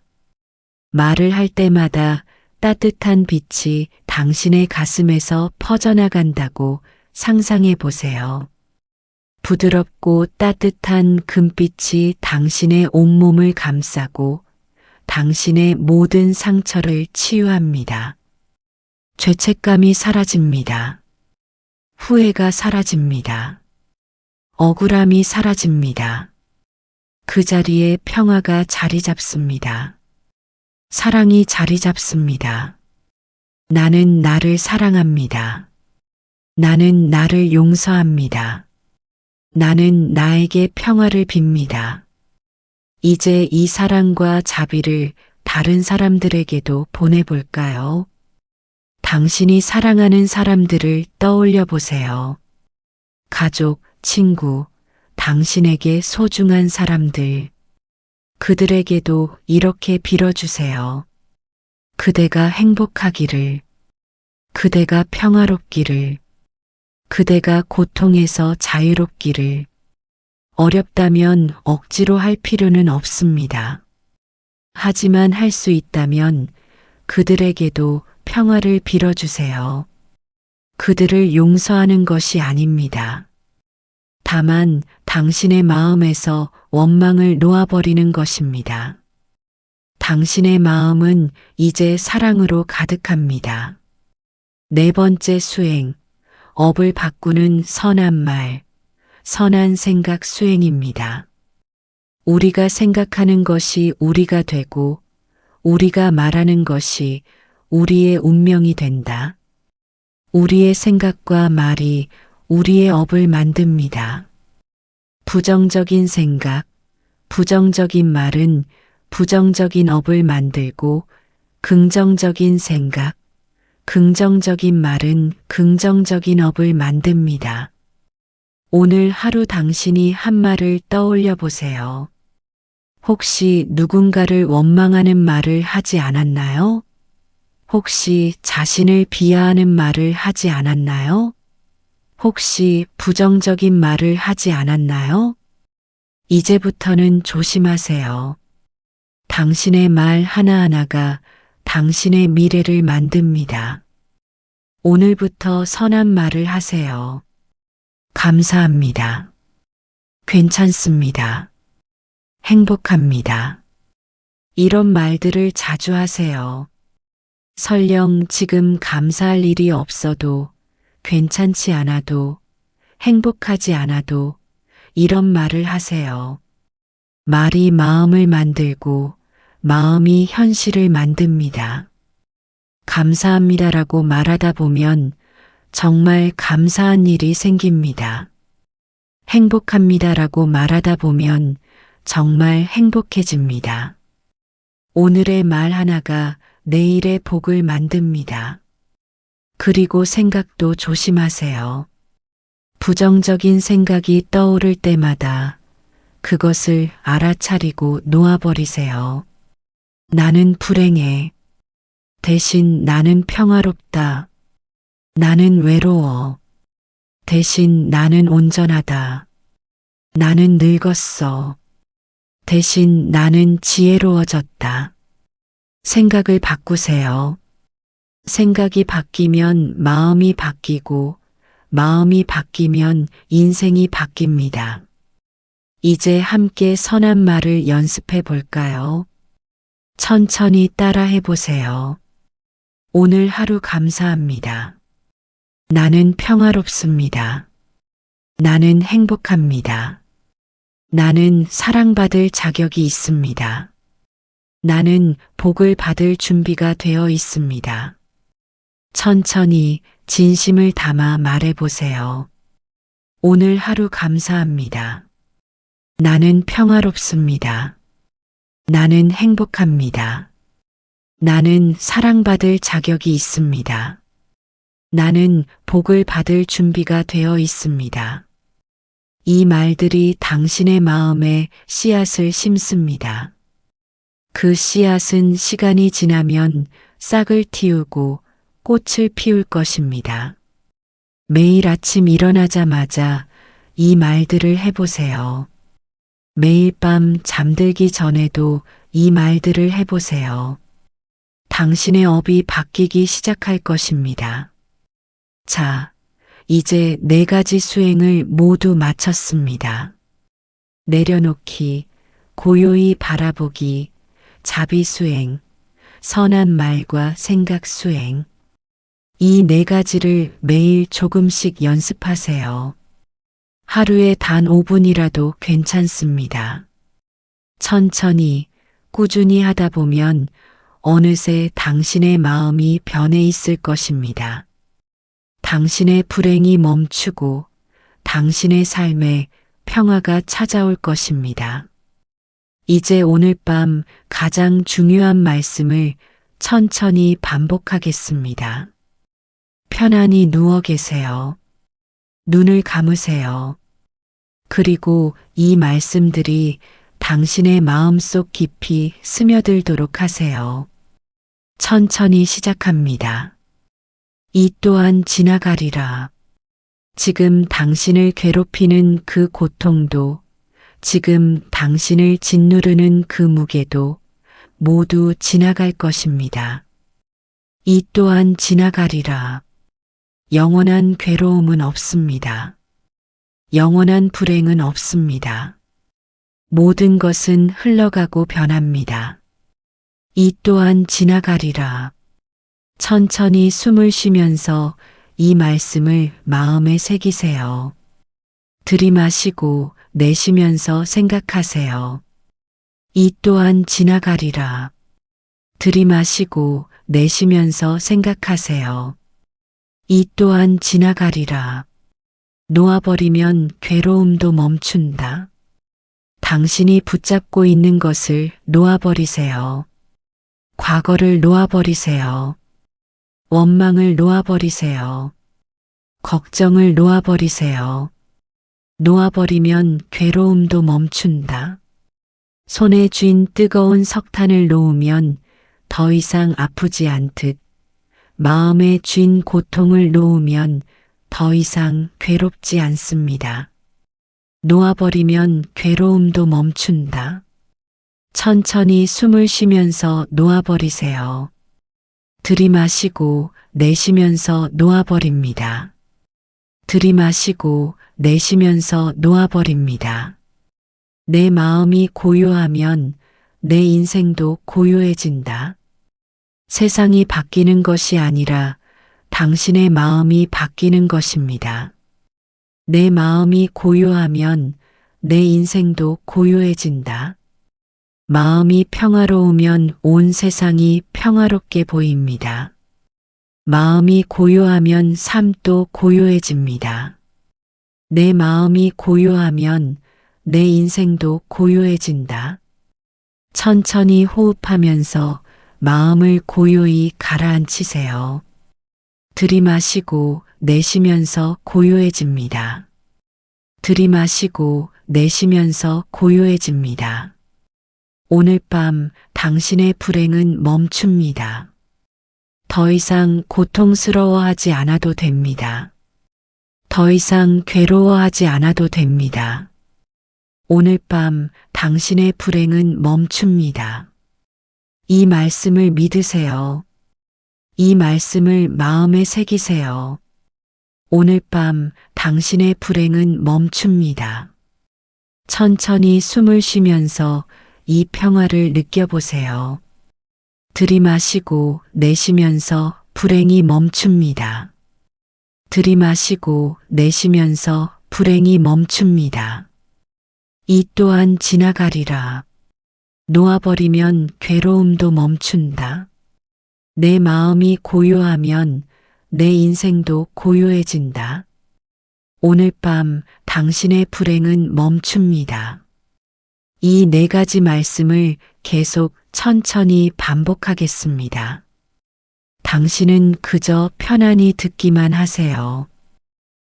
말을 할 때마다 따뜻한 빛이 당신의 가슴에서 퍼져나간다고 상상해 보세요. 부드럽고 따뜻한 금빛이 당신의 온몸을 감싸고 당신의 모든 상처를 치유합니다. 죄책감이 사라집니다. 후회가 사라집니다. 억울함이 사라집니다. 그 자리에 평화가 자리 잡습니다. 사랑이 자리 잡습니다. 나는 나를 사랑합니다. 나는 나를 용서합니다. 나는 나에게 평화를 빕니다. 이제 이 사랑과 자비를 다른 사람들에게도 보내볼까요? 당신이 사랑하는 사람들을 떠올려 보세요. 가족, 친구, 당신에게 소중한 사람들. 그들에게도 이렇게 빌어주세요. 그대가 행복하기를, 그대가 평화롭기를, 그대가 고통에서 자유롭기를. 어렵다면 억지로 할 필요는 없습니다. 하지만 할 수 있다면 그들에게도 평화를 빌어주세요. 그들을 용서하는 것이 아닙니다. 다만 당신의 마음에서 원망을 놓아버리는 것입니다. 당신의 마음은 이제 사랑으로 가득합니다. 네 번째 수행, 업을 바꾸는 선한 말, 선한 생각 수행입니다. 우리가 생각하는 것이 우리가 되고 우리가 말하는 것이 우리의 운명이 된다. 우리의 생각과 말이 우리의 업을 만듭니다. 부정적인 생각, 부정적인 말은 부정적인 업을 만들고 긍정적인 생각, 긍정적인 말은 긍정적인 업을 만듭니다. 오늘 하루 당신이 한 말을 떠올려 보세요. 혹시 누군가를 원망하는 말을 하지 않았나요? 혹시 자신을 비하하는 말을 하지 않았나요? 혹시 부정적인 말을 하지 않았나요? 이제부터는 조심하세요. 당신의 말 하나하나가 당신의 미래를 만듭니다. 오늘부터 선한 말을 하세요. 감사합니다. 괜찮습니다. 행복합니다. 이런 말들을 자주 하세요. 설령 지금 감사할 일이 없어도, 괜찮지 않아도, 행복하지 않아도 이런 말을 하세요. 말이 마음을 만들고 마음이 현실을 만듭니다. 감사합니다라고 말하다 보면 정말 감사한 일이 생깁니다. 행복합니다라고 말하다 보면 정말 행복해집니다. 오늘의 말 하나가 내일의 복을 만듭니다. 그리고 생각도 조심하세요. 부정적인 생각이 떠오를 때마다 그것을 알아차리고 놓아버리세요. 나는 불행해. 대신 나는 평화롭다. 나는 외로워. 대신 나는 온전하다. 나는 늙었어. 대신 나는 지혜로워졌다. 생각을 바꾸세요. 생각이 바뀌면 마음이 바뀌고 마음이 바뀌면 인생이 바뀝니다. 이제 함께 선한 말을 연습해 볼까요? 천천히 따라해 보세요. 오늘 하루 감사합니다. 나는 평화롭습니다. 나는 행복합니다. 나는 사랑받을 자격이 있습니다. 나는 복을 받을 준비가 되어 있습니다. 천천히 진심을 담아 말해 보세요. 오늘 하루 감사합니다. 나는 평화롭습니다. 나는 행복합니다. 나는 사랑받을 자격이 있습니다. 나는 복을 받을 준비가 되어 있습니다. 이 말들이 당신의 마음에 씨앗을 심습니다. 그 씨앗은 시간이 지나면 싹을 틔우고 꽃을 피울 것입니다. 매일 아침 일어나자마자 이 말들을 해보세요. 매일 밤 잠들기 전에도 이 말들을 해보세요. 당신의 업이 바뀌기 시작할 것입니다. 자, 이제 4가지 수행을 모두 마쳤습니다. 내려놓기, 고요히 바라보기, 자비수행, 선한 말과 생각 수행. 이 4가지를 매일 조금씩 연습하세요. 하루에 단 5분이라도 괜찮습니다. 천천히, 꾸준히 하다 보면 어느새 당신의 마음이 변해 있을 것입니다. 당신의 불행이 멈추고 당신의 삶에 평화가 찾아올 것입니다. 이제 오늘 밤 가장 중요한 말씀을 천천히 반복하겠습니다. 편안히 누워 계세요. 눈을 감으세요. 그리고 이 말씀들이 당신의 마음속 깊이 스며들도록 하세요. 천천히 시작합니다. 이 또한 지나가리라. 지금 당신을 괴롭히는 그 고통도, 지금 당신을 짓누르는 그 무게도 모두 지나갈 것입니다. 이 또한 지나가리라. 영원한 괴로움은 없습니다. 영원한 불행은 없습니다. 모든 것은 흘러가고 변합니다. 이 또한 지나가리라. 천천히 숨을 쉬면서 이 말씀을 마음에 새기세요. 들이마시고 내쉬면서 생각하세요. 이 또한 지나가리라. 들이마시고 내쉬면서 생각하세요. 이 또한 지나가리라. 놓아버리면 괴로움도 멈춘다. 당신이 붙잡고 있는 것을 놓아버리세요. 과거를 놓아버리세요. 원망을 놓아버리세요. 걱정을 놓아버리세요. 놓아버리면 괴로움도 멈춘다. 손에 쥔 뜨거운 석탄을 놓으면 더 이상 아프지 않듯 마음에 쥔 고통을 놓으면 더 이상 괴롭지 않습니다. 놓아버리면 괴로움도 멈춘다. 천천히 숨을 쉬면서 놓아버리세요. 들이마시고 내쉬면서 놓아버립니다. 들이마시고 내쉬면서 놓아버립니다. 내 마음이 고요하면 내 인생도 고요해진다. 세상이 바뀌는 것이 아니라 당신의 마음이 바뀌는 것입니다. 내 마음이 고요하면 내 인생도 고요해진다. 마음이 평화로우면 온 세상이 평화롭게 보입니다. 마음이 고요하면 삶도 고요해집니다. 내 마음이 고요하면 내 인생도 고요해진다. 천천히 호흡하면서 마음을 고요히 가라앉히세요. 들이마시고 내쉬면서 고요해집니다. 들이마시고 내쉬면서 고요해집니다. 오늘 밤 당신의 불행은 멈춥니다. 더 이상 고통스러워하지 않아도 됩니다. 더 이상 괴로워하지 않아도 됩니다. 오늘 밤 당신의 불행은 멈춥니다. 이 말씀을 믿으세요. 이 말씀을 마음에 새기세요. 오늘 밤 당신의 불행은 멈춥니다. 천천히 숨을 쉬면서 이 평화를 느껴보세요. 들이마시고 내쉬면서 불행이 멈춥니다. 들이마시고 내쉬면서 불행이 멈춥니다. 이 또한 지나가리라. 놓아버리면 괴로움도 멈춘다. 내 마음이 고요하면 내 인생도 고요해진다. 오늘 밤 당신의 불행은 멈춥니다. 이 네 가지 말씀을 계속 천천히 반복하겠습니다. 당신은 그저 편안히 듣기만 하세요.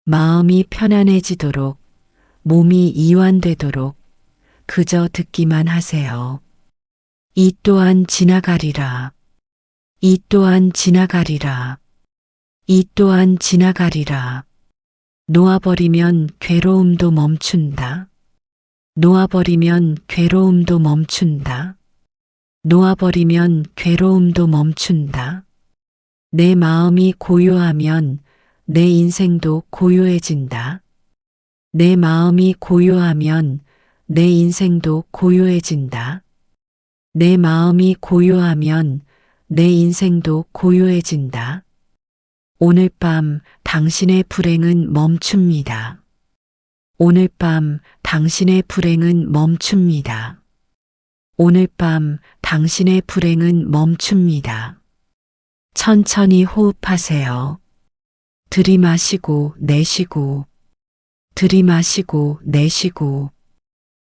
마음이 편안해지도록, 몸이 이완되도록 그저 듣기만 하세요. 이 또한 지나가리라. 이 또한 지나가리라. 이 또한 지나가리라. 놓아버리면 괴로움도 멈춘다. 놓아버리면 괴로움도 멈춘다. 놓아버리면 괴로움도 멈춘다. 내 마음이 고요하면 내 인생도 고요해진다. 내 마음이 고요하면 내 인생도 고요해진다. 내 마음이 고요하면 내 인생도 고요해진다. 오늘 밤 당신의 불행은 멈춥니다. 오늘 밤 당신의 불행은 멈춥니다. 오늘 밤 당신의 불행은 멈춥니다. 천천히 호흡하세요. 들이마시고 내쉬고, 들이마시고 내쉬고,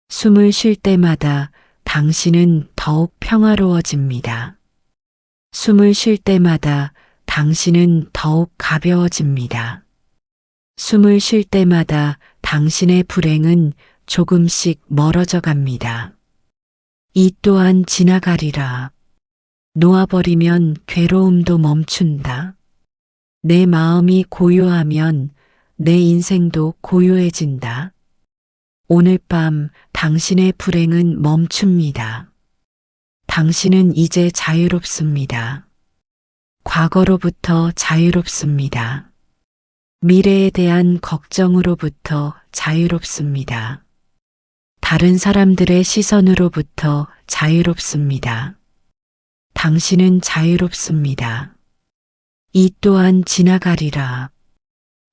숨을 쉴 때마다 당신은 더욱 평화로워집니다. 숨을 쉴 때마다 당신은 더욱 가벼워집니다. 숨을 쉴 때마다 당신의 불행은 조금씩 멀어져 갑니다. 이 또한 지나가리라. 놓아버리면 괴로움도 멈춘다. 내 마음이 고요하면 내 인생도 고요해진다. 오늘 밤 당신의 불행은 멈춥니다. 당신은 이제 자유롭습니다. 과거로부터 자유롭습니다. 미래에 대한 걱정으로부터 자유롭습니다. 다른 사람들의 시선으로부터 자유롭습니다. 당신은 자유롭습니다. 이 또한 지나가리라.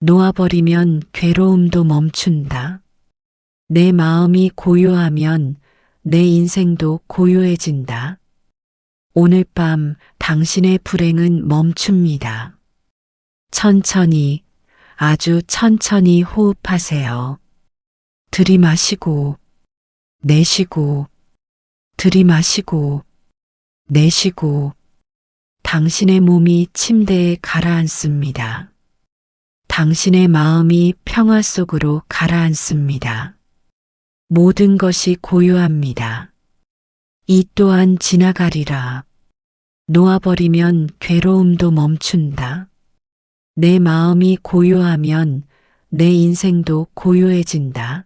놓아버리면 괴로움도 멈춘다. 내 마음이 고요하면 내 인생도 고요해진다. 오늘 밤 당신의 불행은 멈춥니다. 천천히, 아주 천천히 호흡하세요. 들이마시고, 내쉬고, 들이마시고, 내쉬고, 당신의 몸이 침대에 가라앉습니다. 당신의 마음이 평화 속으로 가라앉습니다. 모든 것이 고요합니다. 이 또한 지나가리라. 놓아버리면 괴로움도 멈춘다. 내 마음이 고요하면 내 인생도 고요해진다.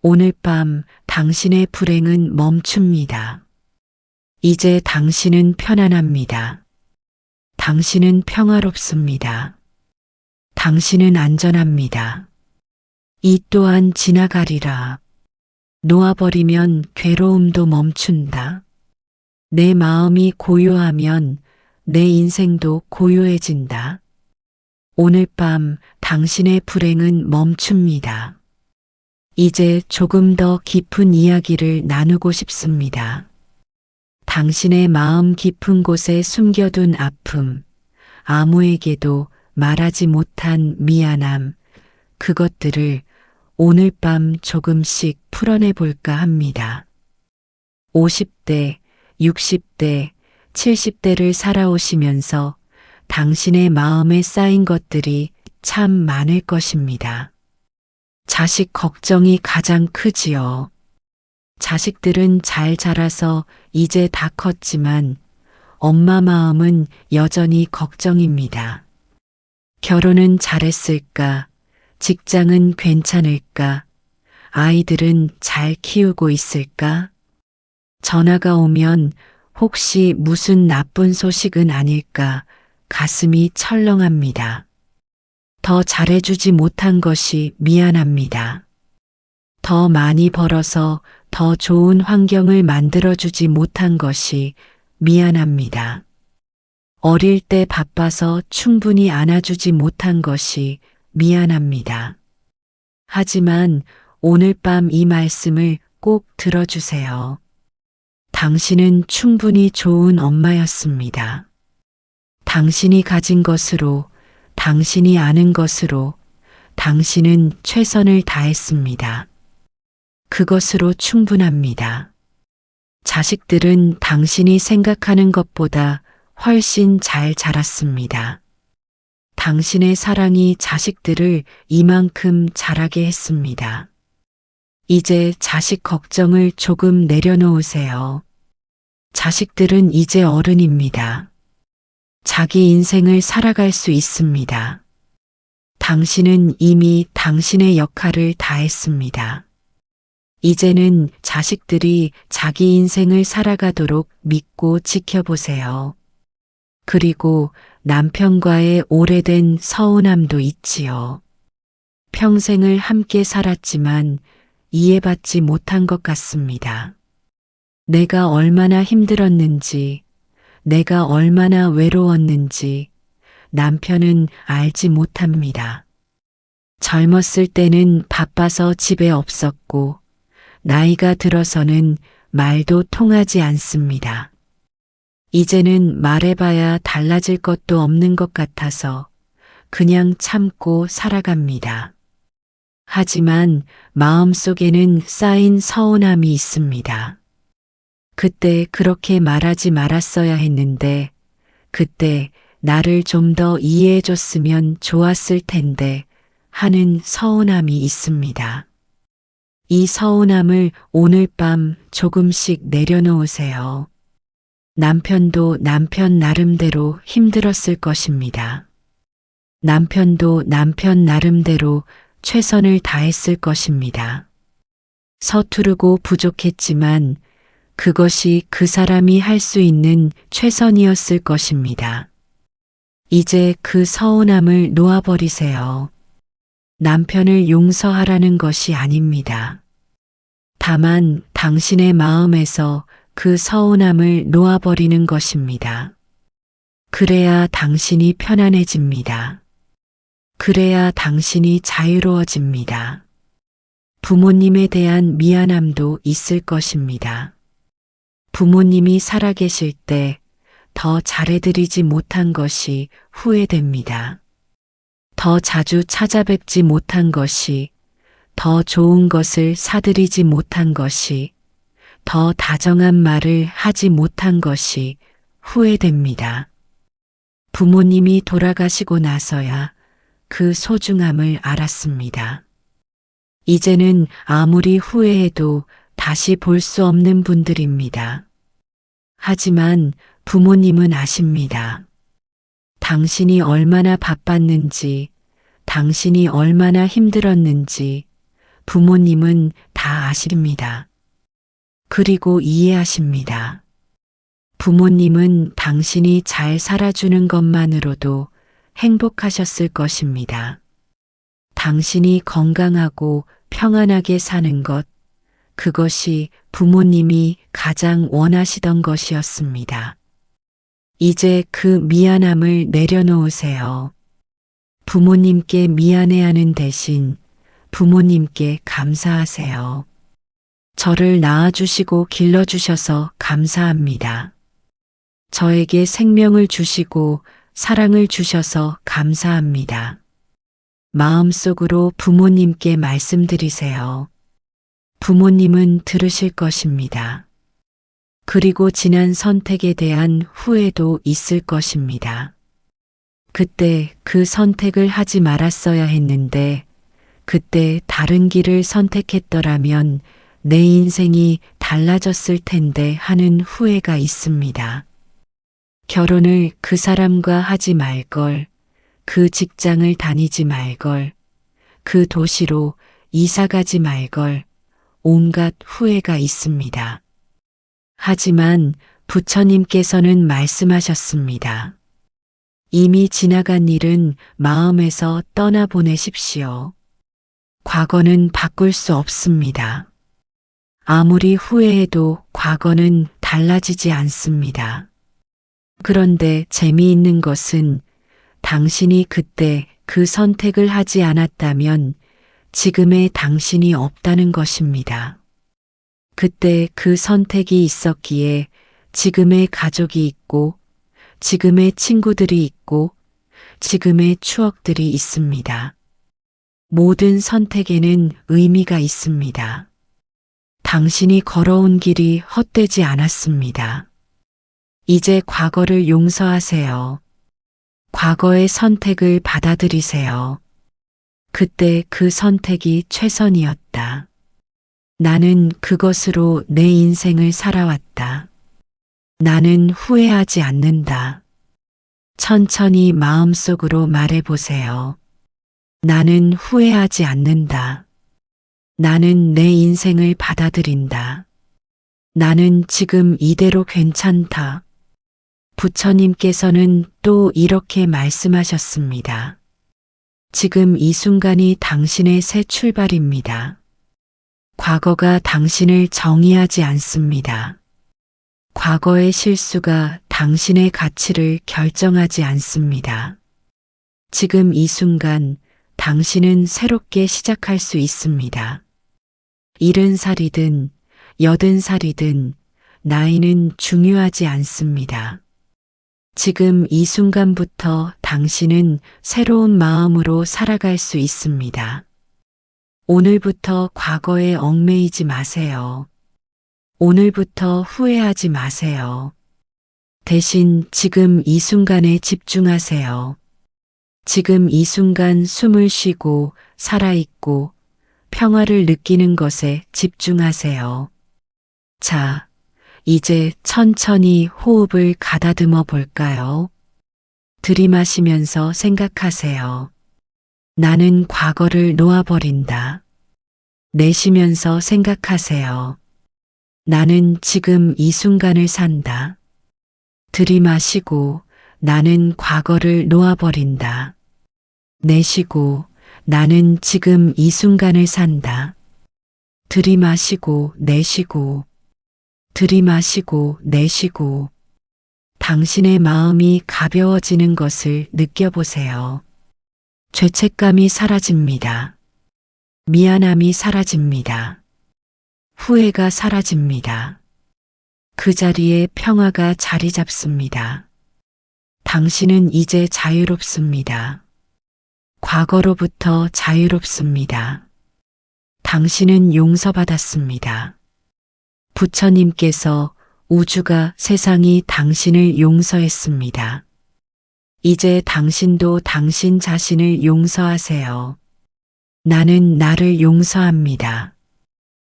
오늘 밤 당신의 불행은 멈춥니다. 이제 당신은 편안합니다. 당신은 평화롭습니다. 당신은 안전합니다. 이 또한 지나가리라. 놓아버리면 괴로움도 멈춘다. 내 마음이 고요하면 내 인생도 고요해진다. 오늘 밤 당신의 불행은 멈춥니다. 이제 조금 더 깊은 이야기를 나누고 싶습니다. 당신의 마음 깊은 곳에 숨겨둔 아픔, 아무에게도 말하지 못한 미안함, 그것들을 오늘 밤 조금씩 풀어내 볼까 합니다. 50대, 60대, 70대를 살아오시면서 당신의 마음에 쌓인 것들이 참 많을 것입니다. 자식 걱정이 가장 크지요. 자식들은 잘 자라서 이제 다 컸지만 엄마 마음은 여전히 걱정입니다. 결혼은 잘했을까? 직장은 괜찮을까? 아이들은 잘 키우고 있을까? 전화가 오면 혹시 무슨 나쁜 소식은 아닐까? 가슴이 철렁합니다. 더 잘해주지 못한 것이 미안합니다. 더 많이 벌어서 더 좋은 환경을 만들어주지 못한 것이 미안합니다. 어릴 때 바빠서 충분히 안아주지 못한 것이 미안합니다. 하지만 오늘 밤 이 말씀을 꼭 들어주세요. 당신은 충분히 좋은 엄마였습니다. 당신이 가진 것으로, 당신이 아는 것으로 당신은 최선을 다했습니다. 그것으로 충분합니다. 자식들은 당신이 생각하는 것보다 훨씬 잘 자랐습니다. 당신의 사랑이 자식들을 이만큼 자라게 했습니다. 이제 자식 걱정을 조금 내려놓으세요. 자식들은 이제 어른입니다. 자기 인생을 살아갈 수 있습니다. 당신은 이미 당신의 역할을 다했습니다. 이제는 자식들이 자기 인생을 살아가도록 믿고 지켜보세요. 그리고 남편과의 오래된 서운함도 있지요. 평생을 함께 살았지만 이해받지 못한 것 같습니다. 내가 얼마나 힘들었는지, 내가 얼마나 외로웠는지 남편은 알지 못합니다. 젊었을 때는 바빠서 집에 없었고, 나이가 들어서는 말도 통하지 않습니다. 이제는 말해봐야 달라질 것도 없는 것 같아서 그냥 참고 살아갑니다. 하지만 마음속에는 쌓인 서운함이 있습니다. 그때 그렇게 말하지 말았어야 했는데, 그때 나를 좀 더 이해해 줬으면 좋았을 텐데 하는 서운함이 있습니다. 이 서운함을 오늘 밤 조금씩 내려놓으세요. 남편도 남편 나름대로 힘들었을 것입니다. 남편도 남편 나름대로 최선을 다했을 것입니다. 서투르고 부족했지만 그것이 그 사람이 할 수 있는 최선이었을 것입니다. 이제 그 서운함을 놓아버리세요. 남편을 용서하라는 것이 아닙니다. 다만 당신의 마음에서 그 서운함을 놓아버리는 것입니다. 그래야 당신이 편안해집니다. 그래야 당신이 자유로워집니다. 부모님에 대한 미안함도 있을 것입니다. 부모님이 살아계실 때 더 잘해드리지 못한 것이 후회됩니다. 더 자주 찾아뵙지 못한 것이, 더 좋은 것을 사드리지 못한 것이, 더 다정한 말을 하지 못한 것이 후회됩니다. 부모님이 돌아가시고 나서야 그 소중함을 알았습니다. 이제는 아무리 후회해도 다시 볼 수 없는 분들입니다. 하지만 부모님은 아십니다. 당신이 얼마나 바빴는지, 당신이 얼마나 힘들었는지 부모님은 다 아십니다. 그리고 이해하십니다. 부모님은 당신이 잘 살아주는 것만으로도 행복하셨을 것입니다. 당신이 건강하고 평안하게 사는 것, 그것이 부모님이 가장 원하시던 것이었습니다. 이제 그 미안함을 내려놓으세요. 부모님께 미안해하는 대신 부모님께 감사하세요. 저를 낳아주시고 길러주셔서 감사합니다. 저에게 생명을 주시고 사랑을 주셔서 감사합니다. 마음속으로 부모님께 말씀드리세요. 부모님은 들으실 것입니다. 그리고 지난 선택에 대한 후회도 있을 것입니다. 그때 그 선택을 하지 말았어야 했는데, 그때 다른 길을 선택했더라면 내 인생이 달라졌을 텐데 하는 후회가 있습니다. 결혼을 그 사람과 하지 말걸, 그 직장을 다니지 말걸, 그 도시로 이사 가지 말걸, 온갖 후회가 있습니다. 하지만 부처님께서는 말씀하셨습니다. 이미 지나간 일은 마음에서 떠나보내십시오. 과거는 바꿀 수 없습니다. 아무리 후회해도 과거는 달라지지 않습니다. 그런데 재미있는 것은 당신이 그때 그 선택을 하지 않았다면 지금의 당신이 없다는 것입니다. 그때 그 선택이 있었기에 지금의 가족이 있고, 지금의 친구들이 있고, 지금의 추억들이 있습니다. 모든 선택에는 의미가 있습니다. 당신이 걸어온 길이 헛되지 않았습니다. 이제 과거를 용서하세요. 과거의 선택을 받아들이세요. 그때 그 선택이 최선이었다. 나는 그것으로 내 인생을 살아왔다. 나는 후회하지 않는다. 천천히 마음속으로 말해보세요. 나는 후회하지 않는다. 나는 내 인생을 받아들인다. 나는 지금 이대로 괜찮다. 부처님께서는 또 이렇게 말씀하셨습니다. 지금 이 순간이 당신의 새 출발입니다. 과거가 당신을 정의하지 않습니다. 과거의 실수가 당신의 가치를 결정하지 않습니다. 지금 이 순간 당신은 새롭게 시작할 수 있습니다. 70살이든 80살이든 나이는 중요하지 않습니다. 지금 이 순간부터 당신은 새로운 마음으로 살아갈 수 있습니다. 오늘부터 과거에 얽매이지 마세요. 오늘부터 후회하지 마세요. 대신 지금 이 순간에 집중하세요. 지금 이 순간 숨을 쉬고 살아있고 평화를 느끼는 것에 집중하세요. 자, 이제 천천히 호흡을 가다듬어 볼까요? 들이마시면서 생각하세요. 나는 과거를 놓아버린다. 내쉬면서 생각하세요. 나는 지금 이 순간을 산다. 들이마시고 나는 과거를 놓아버린다. 내쉬고 나는 지금 이 순간을 산다. 들이마시고 내쉬고 들이마시고 내쉬고 당신의 마음이 가벼워지는 것을 느껴보세요. 죄책감이 사라집니다. 미안함이 사라집니다. 후회가 사라집니다. 그 자리에 평화가 자리 잡습니다. 당신은 이제 자유롭습니다. 과거로부터 자유롭습니다. 당신은 용서받았습니다. 부처님께서 우주가 세상이 당신을 용서했습니다. 이제 당신도 당신 자신을 용서하세요. 나는 나를 용서합니다.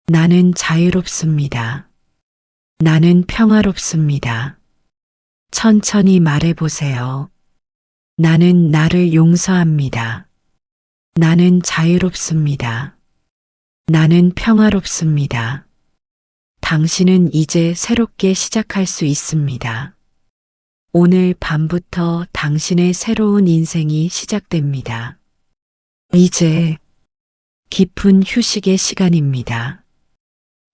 나는 자유롭습니다. 나는 평화롭습니다. 천천히 말해보세요. 나는 나를 용서합니다. 나는 자유롭습니다. 나는 평화롭습니다. 당신은 이제 새롭게 시작할 수 있습니다. 오늘 밤부터 당신의 새로운 인생이 시작됩니다. 이제 깊은 휴식의 시간입니다.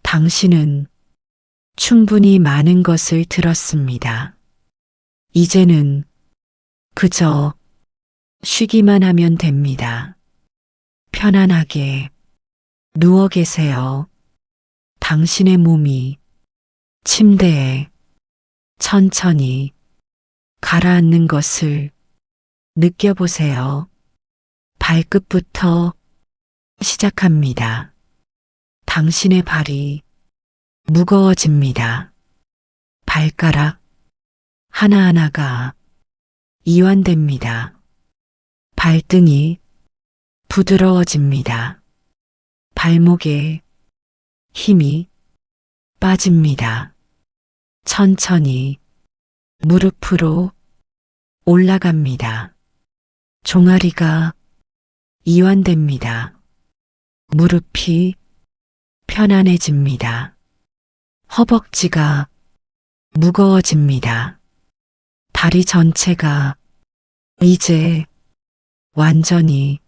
당신은 충분히 많은 것을 들었습니다. 이제는 그저 쉬기만 하면 됩니다. 편안하게 누워 계세요. 당신의 몸이 침대에 천천히 가라앉는 것을 느껴보세요. 발끝부터 시작합니다. 당신의 발이 무거워집니다. 발가락 하나하나가 이완됩니다. 발등이 부드러워집니다. 발목에 힘이 빠집니다. 천천히 무릎으로 올라갑니다. 종아리가 이완됩니다. 무릎이 편안해집니다. 허벅지가 무거워집니다. 다리 전체가 이제 완전히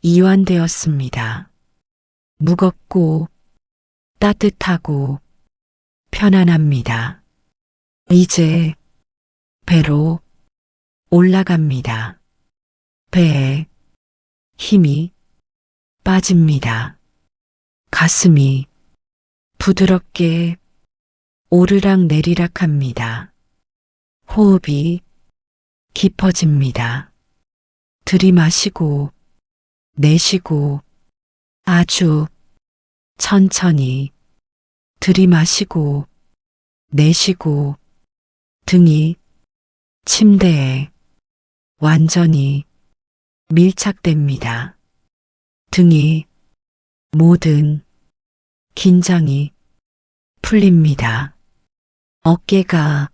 이완되었습니다. 무겁고 따뜻하고 편안합니다. 이제 배로 올라갑니다. 배에 힘이 빠집니다. 가슴이 부드럽게 오르락 내리락 합니다. 호흡이 깊어집니다. 들이마시고 내쉬고 아주 천천히 들이마시고 내쉬고 등이 침대에 완전히 밀착됩니다. 등이 모든 긴장이 풀립니다. 어깨가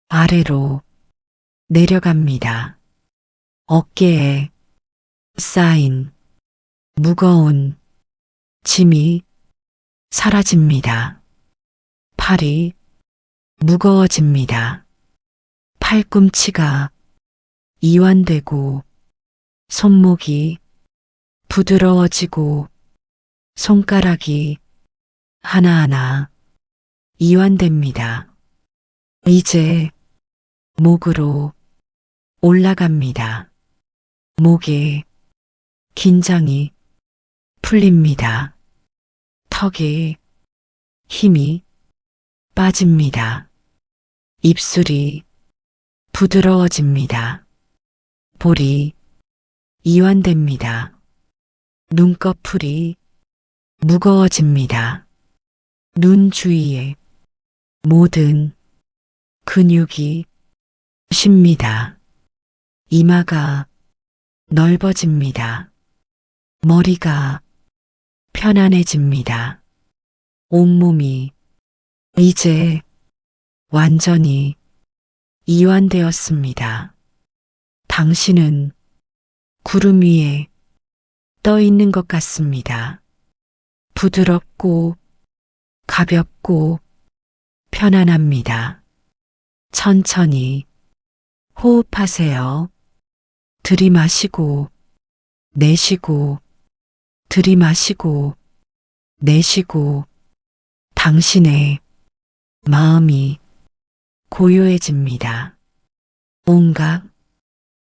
아래로 내려갑니다. 어깨에 쌓인 무거운 짐이 사라집니다. 팔이 무거워집니다. 팔꿈치가 이완되고 손목이 부드러워지고 손가락이 하나하나 이완됩니다. 이제 목으로 올라갑니다. 목에 긴장이 풀립니다. 턱에 힘이 빠집니다. 입술이 부드러워집니다. 볼이 이완됩니다. 눈꺼풀이 무거워집니다. 눈 주위에 모든 근육이 쉽니다. 이마가 넓어집니다. 머리가 편안해집니다. 온몸이 이제 완전히 이완되었습니다. 당신은 구름 위에 떠 있는 것 같습니다. 부드럽고 가볍고 편안합니다. 천천히 호흡하세요. 들이마시고, 내쉬고, 들이마시고, 내쉬고, 당신의 마음이 고요해집니다. 온갖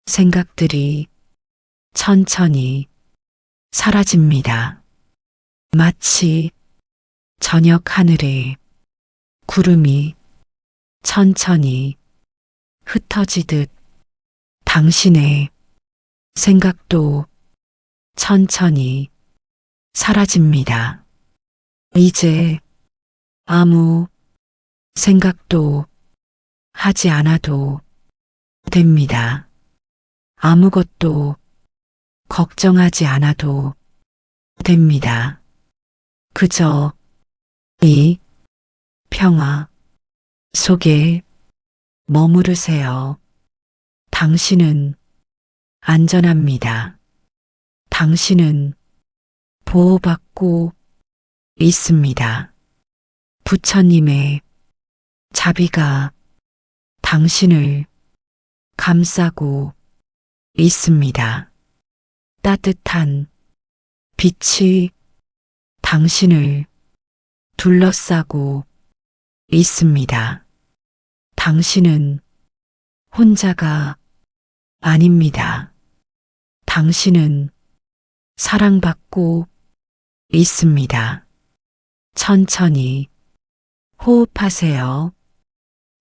생각들이 천천히 사라집니다. 마치 저녁 하늘에 구름이 천천히 흩어지듯 당신의 생각도 천천히 사라집니다. 이제 아무 생각도 하지 않아도 됩니다. 아무것도 걱정하지 않아도 됩니다. 그저 이 평화 속에 머무르세요. 당신은 안전합니다. 당신은 보호받고 있습니다. 부처님의 자비가 당신을 감싸고 있습니다. 따뜻한 빛이 당신을 둘러싸고 있습니다. 당신은 혼자가 아닙니다. 당신은 사랑받고 있습니다. 천천히 호흡하세요.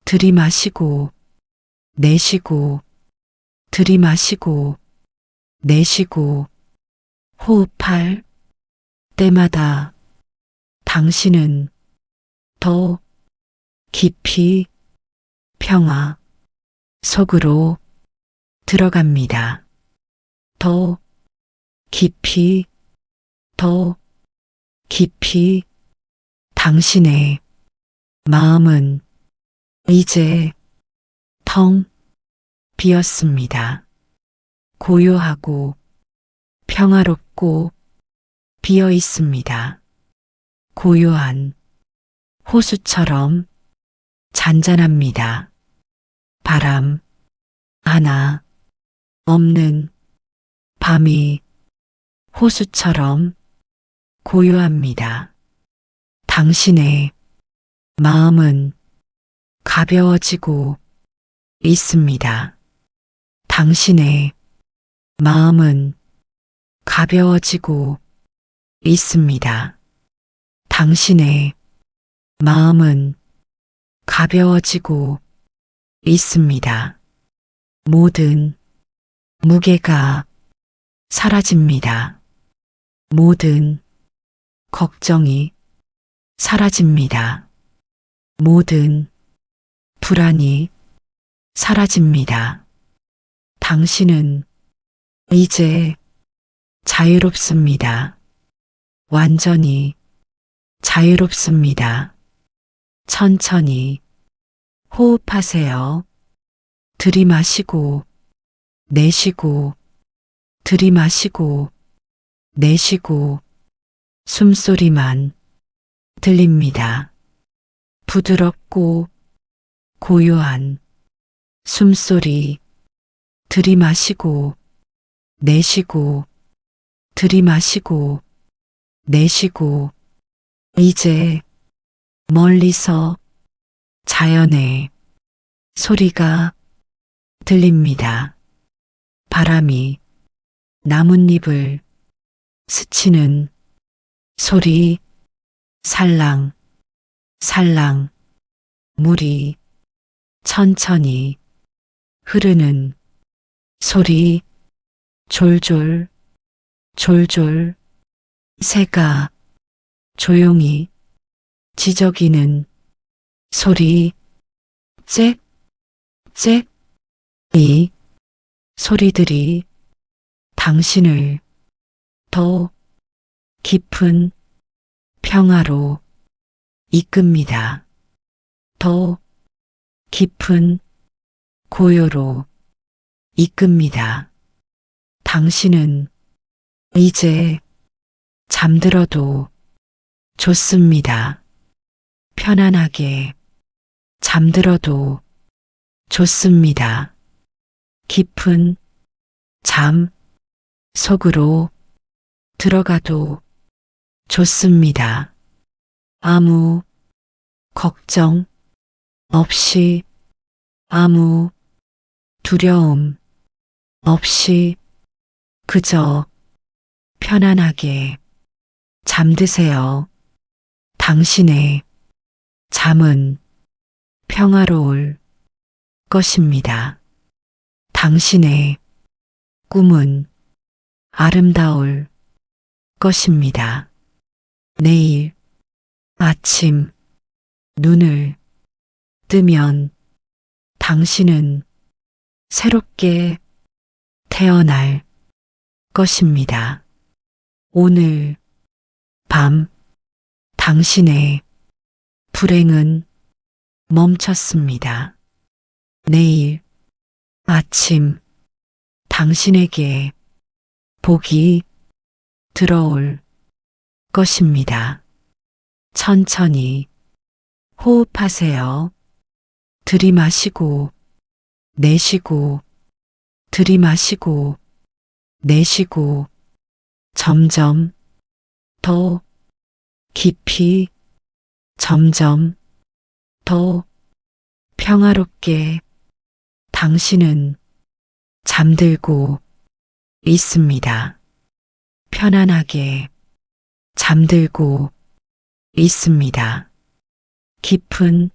들이마시고, 내쉬고, 들이마시고, 내쉬고, 호흡할 때마다 당신은 더 깊이 평화 속으로 들어갑니다. 더 깊이, 더 깊이 당신의 마음은 이제 텅 비었습니다. 고요하고 평화롭고 비어 있습니다. 고요한 호수처럼 잔잔합니다. 바람 하나 없는 밤이 호수처럼 고요합니다. 당신의 마음은 가벼워지고 있습니다. 당신의 마음은 가벼워지고 있습니다. 당신의 마음은 가벼워지고 있습니다. 모든 무게가 사라집니다. 모든 걱정이 사라집니다. 모든 불안이 사라집니다. 당신은 이제 자유롭습니다. 완전히 자유롭습니다. 천천히 호흡하세요. 들이마시고, 내쉬고, 들이마시고, 내쉬고, 숨소리만 들립니다. 부드럽고 고요한 숨소리, 들이마시고, 내쉬고, 들이마시고, 내쉬고, 이제 멀리서 자연의 소리가 들립니다. 바람이 나뭇잎을 스치는 소리, 살랑, 살랑, 물이 천천히 흐르는 소리, 졸졸, 졸졸, 새가 조용히 지저귀는 소리, 짹, 짹, 이 소리들이 당신을 더 깊은 평화로 이끕니다. 더 깊은 고요로 이끕니다. 당신은 이제 잠들어도 좋습니다. 편안하게 잠들어도 좋습니다. 깊은 잠 속으로 들어가도 좋습니다. 아무 걱정 없이, 아무 두려움 없이 그저 편안하게 잠드세요. 당신의 잠은 평화로울 것입니다. 당신의 꿈은 아름다울 것입니다. 내일 아침 눈을 뜨면 당신은 새롭게 태어날 것입니다. 오늘 밤 당신의 불행은 멈췄습니다. 내일 아침 당신에게 복이 들어올 것입니다. 천천히 호흡하세요. 들이마시고 내쉬고, 들이마시고 내쉬고, 점점 더 깊이, 점점 더 평화롭게 당신은 잠들고 있습니다. 편안하게 잠들고 있습니다. 깊은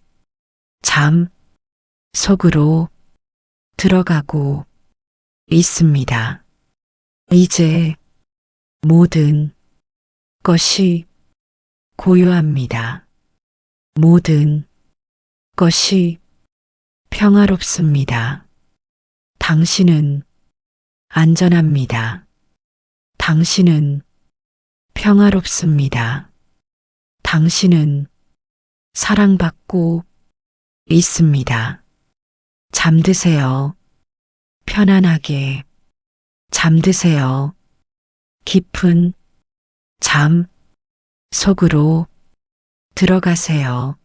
잠 속으로 들어가고 있습니다. 이제 모든 것이 고요합니다. 모든 것이 평화롭습니다. 당신은 안전합니다. 당신은 평화롭습니다. 당신은 사랑받고 있습니다. 잠드세요. 편안하게 잠드세요. 깊은 잠 속으로 들어가세요.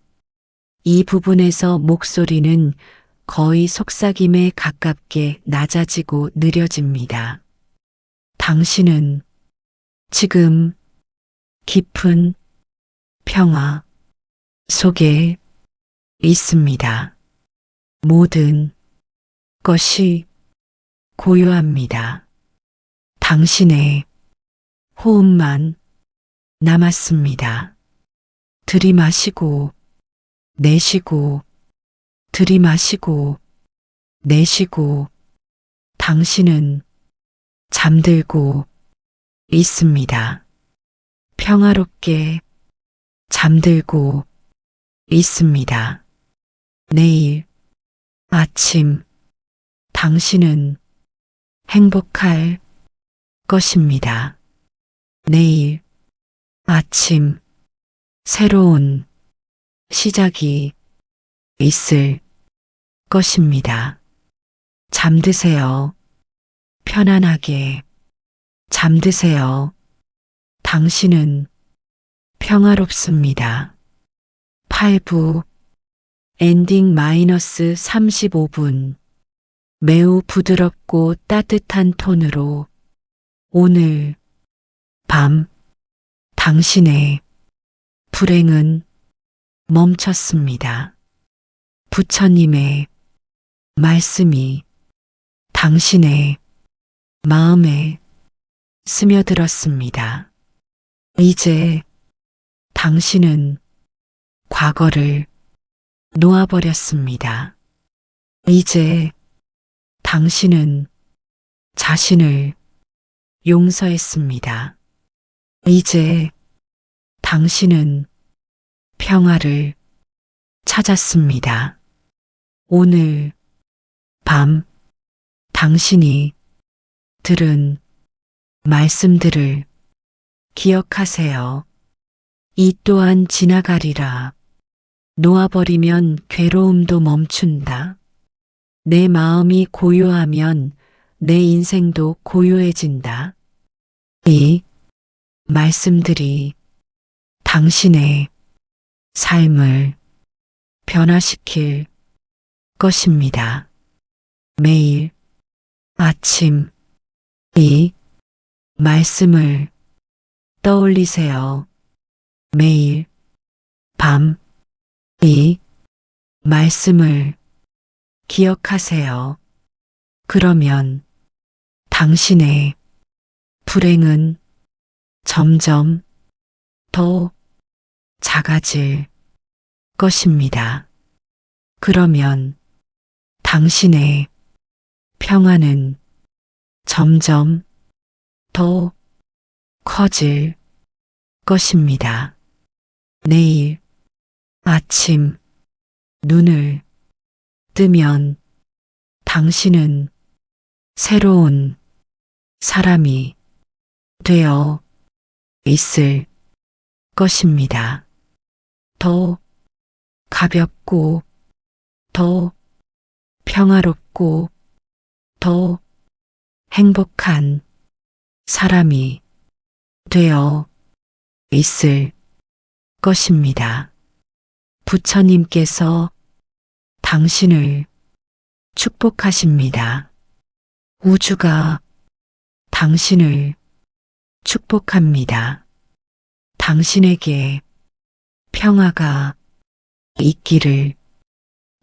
이 부분에서 목소리는 거의 속삭임에 가깝게 낮아지고 느려집니다. 당신은 지금 깊은 평화 속에 있습니다. 모든 것이 고요합니다. 당신의 호흡만 남았습니다. 들이마시고 내쉬고, 들이마시고 내쉬고, 당신은 잠들고 있습니다. 평화롭게 잠들고 있습니다. 내일 아침 당신은 행복할 것입니다. 내일 아침 새로운 시작이 있을 것입니다. 잠드세요. 편안하게 잠드세요. 당신은 평화롭습니다. 8부 엔딩 마이너스 35분 매우 부드럽고 따뜻한 톤으로 오늘 밤 당신의 불행은 멈췄습니다. 부처님의 말씀이 당신의 마음에 스며들었습니다. 이제 당신은 과거를 놓아버렸습니다. 이제 당신은 자신을 용서했습니다. 이제 당신은 평화를 찾았습니다. 오늘 밤 당신이 들은 말씀들을 기억하세요. 이 또한 지나가리라. 놓아버리면 괴로움도 멈춘다. 내 마음이 고요하면 내 인생도 고요해진다. 이 말씀들이 당신의 삶을 변화시킬 것입니다. 매일 아침, 이 말씀을 떠올리세요. 매일 밤, 이 말씀을 기억하세요. 그러면 당신의 불행은 점점 더 작아질 것입니다. 그러면 당신의 평안은 점점 더 커질 것입니다. 내일 아침 눈을 뜨면 당신은 새로운 사람이 되어 있을 것입니다. 더 가볍고, 더 평화롭고, 더 행복한 사람이 되어 있을 것입니다. 부처님께서 당신을 축복하십니다. 우주가 당신을 축복합니다. 당신에게 평화가 있기를,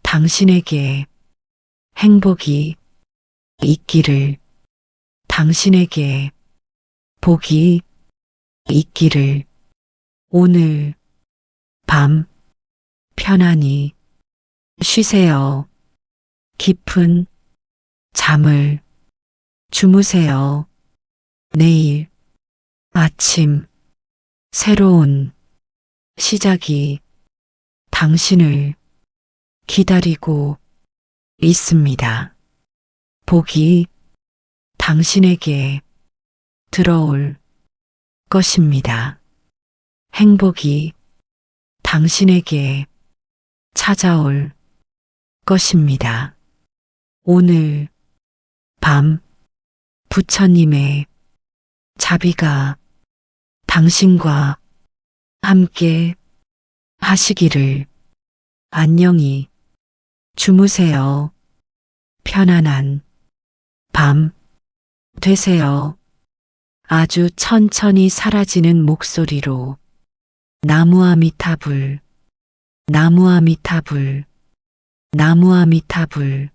당신에게 행복이 있기를, 당신에게 복이 있기를. 오늘 밤 편안히 쉬세요. 깊은 잠을 주무세요. 내일 아침 새로운 시작이 당신을 기다리고 있습니다. 복이 당신에게 들어올 것입니다. 행복이 당신에게 찾아올 것입니다. 오늘 밤 부처님의 자비가 당신과 함께 하시기를. 안녕히 주무세요. 편안한 밤 되세요. 아주 천천히 사라지는 목소리로 나무아미타불, 나무아미타불, 나무아미타불.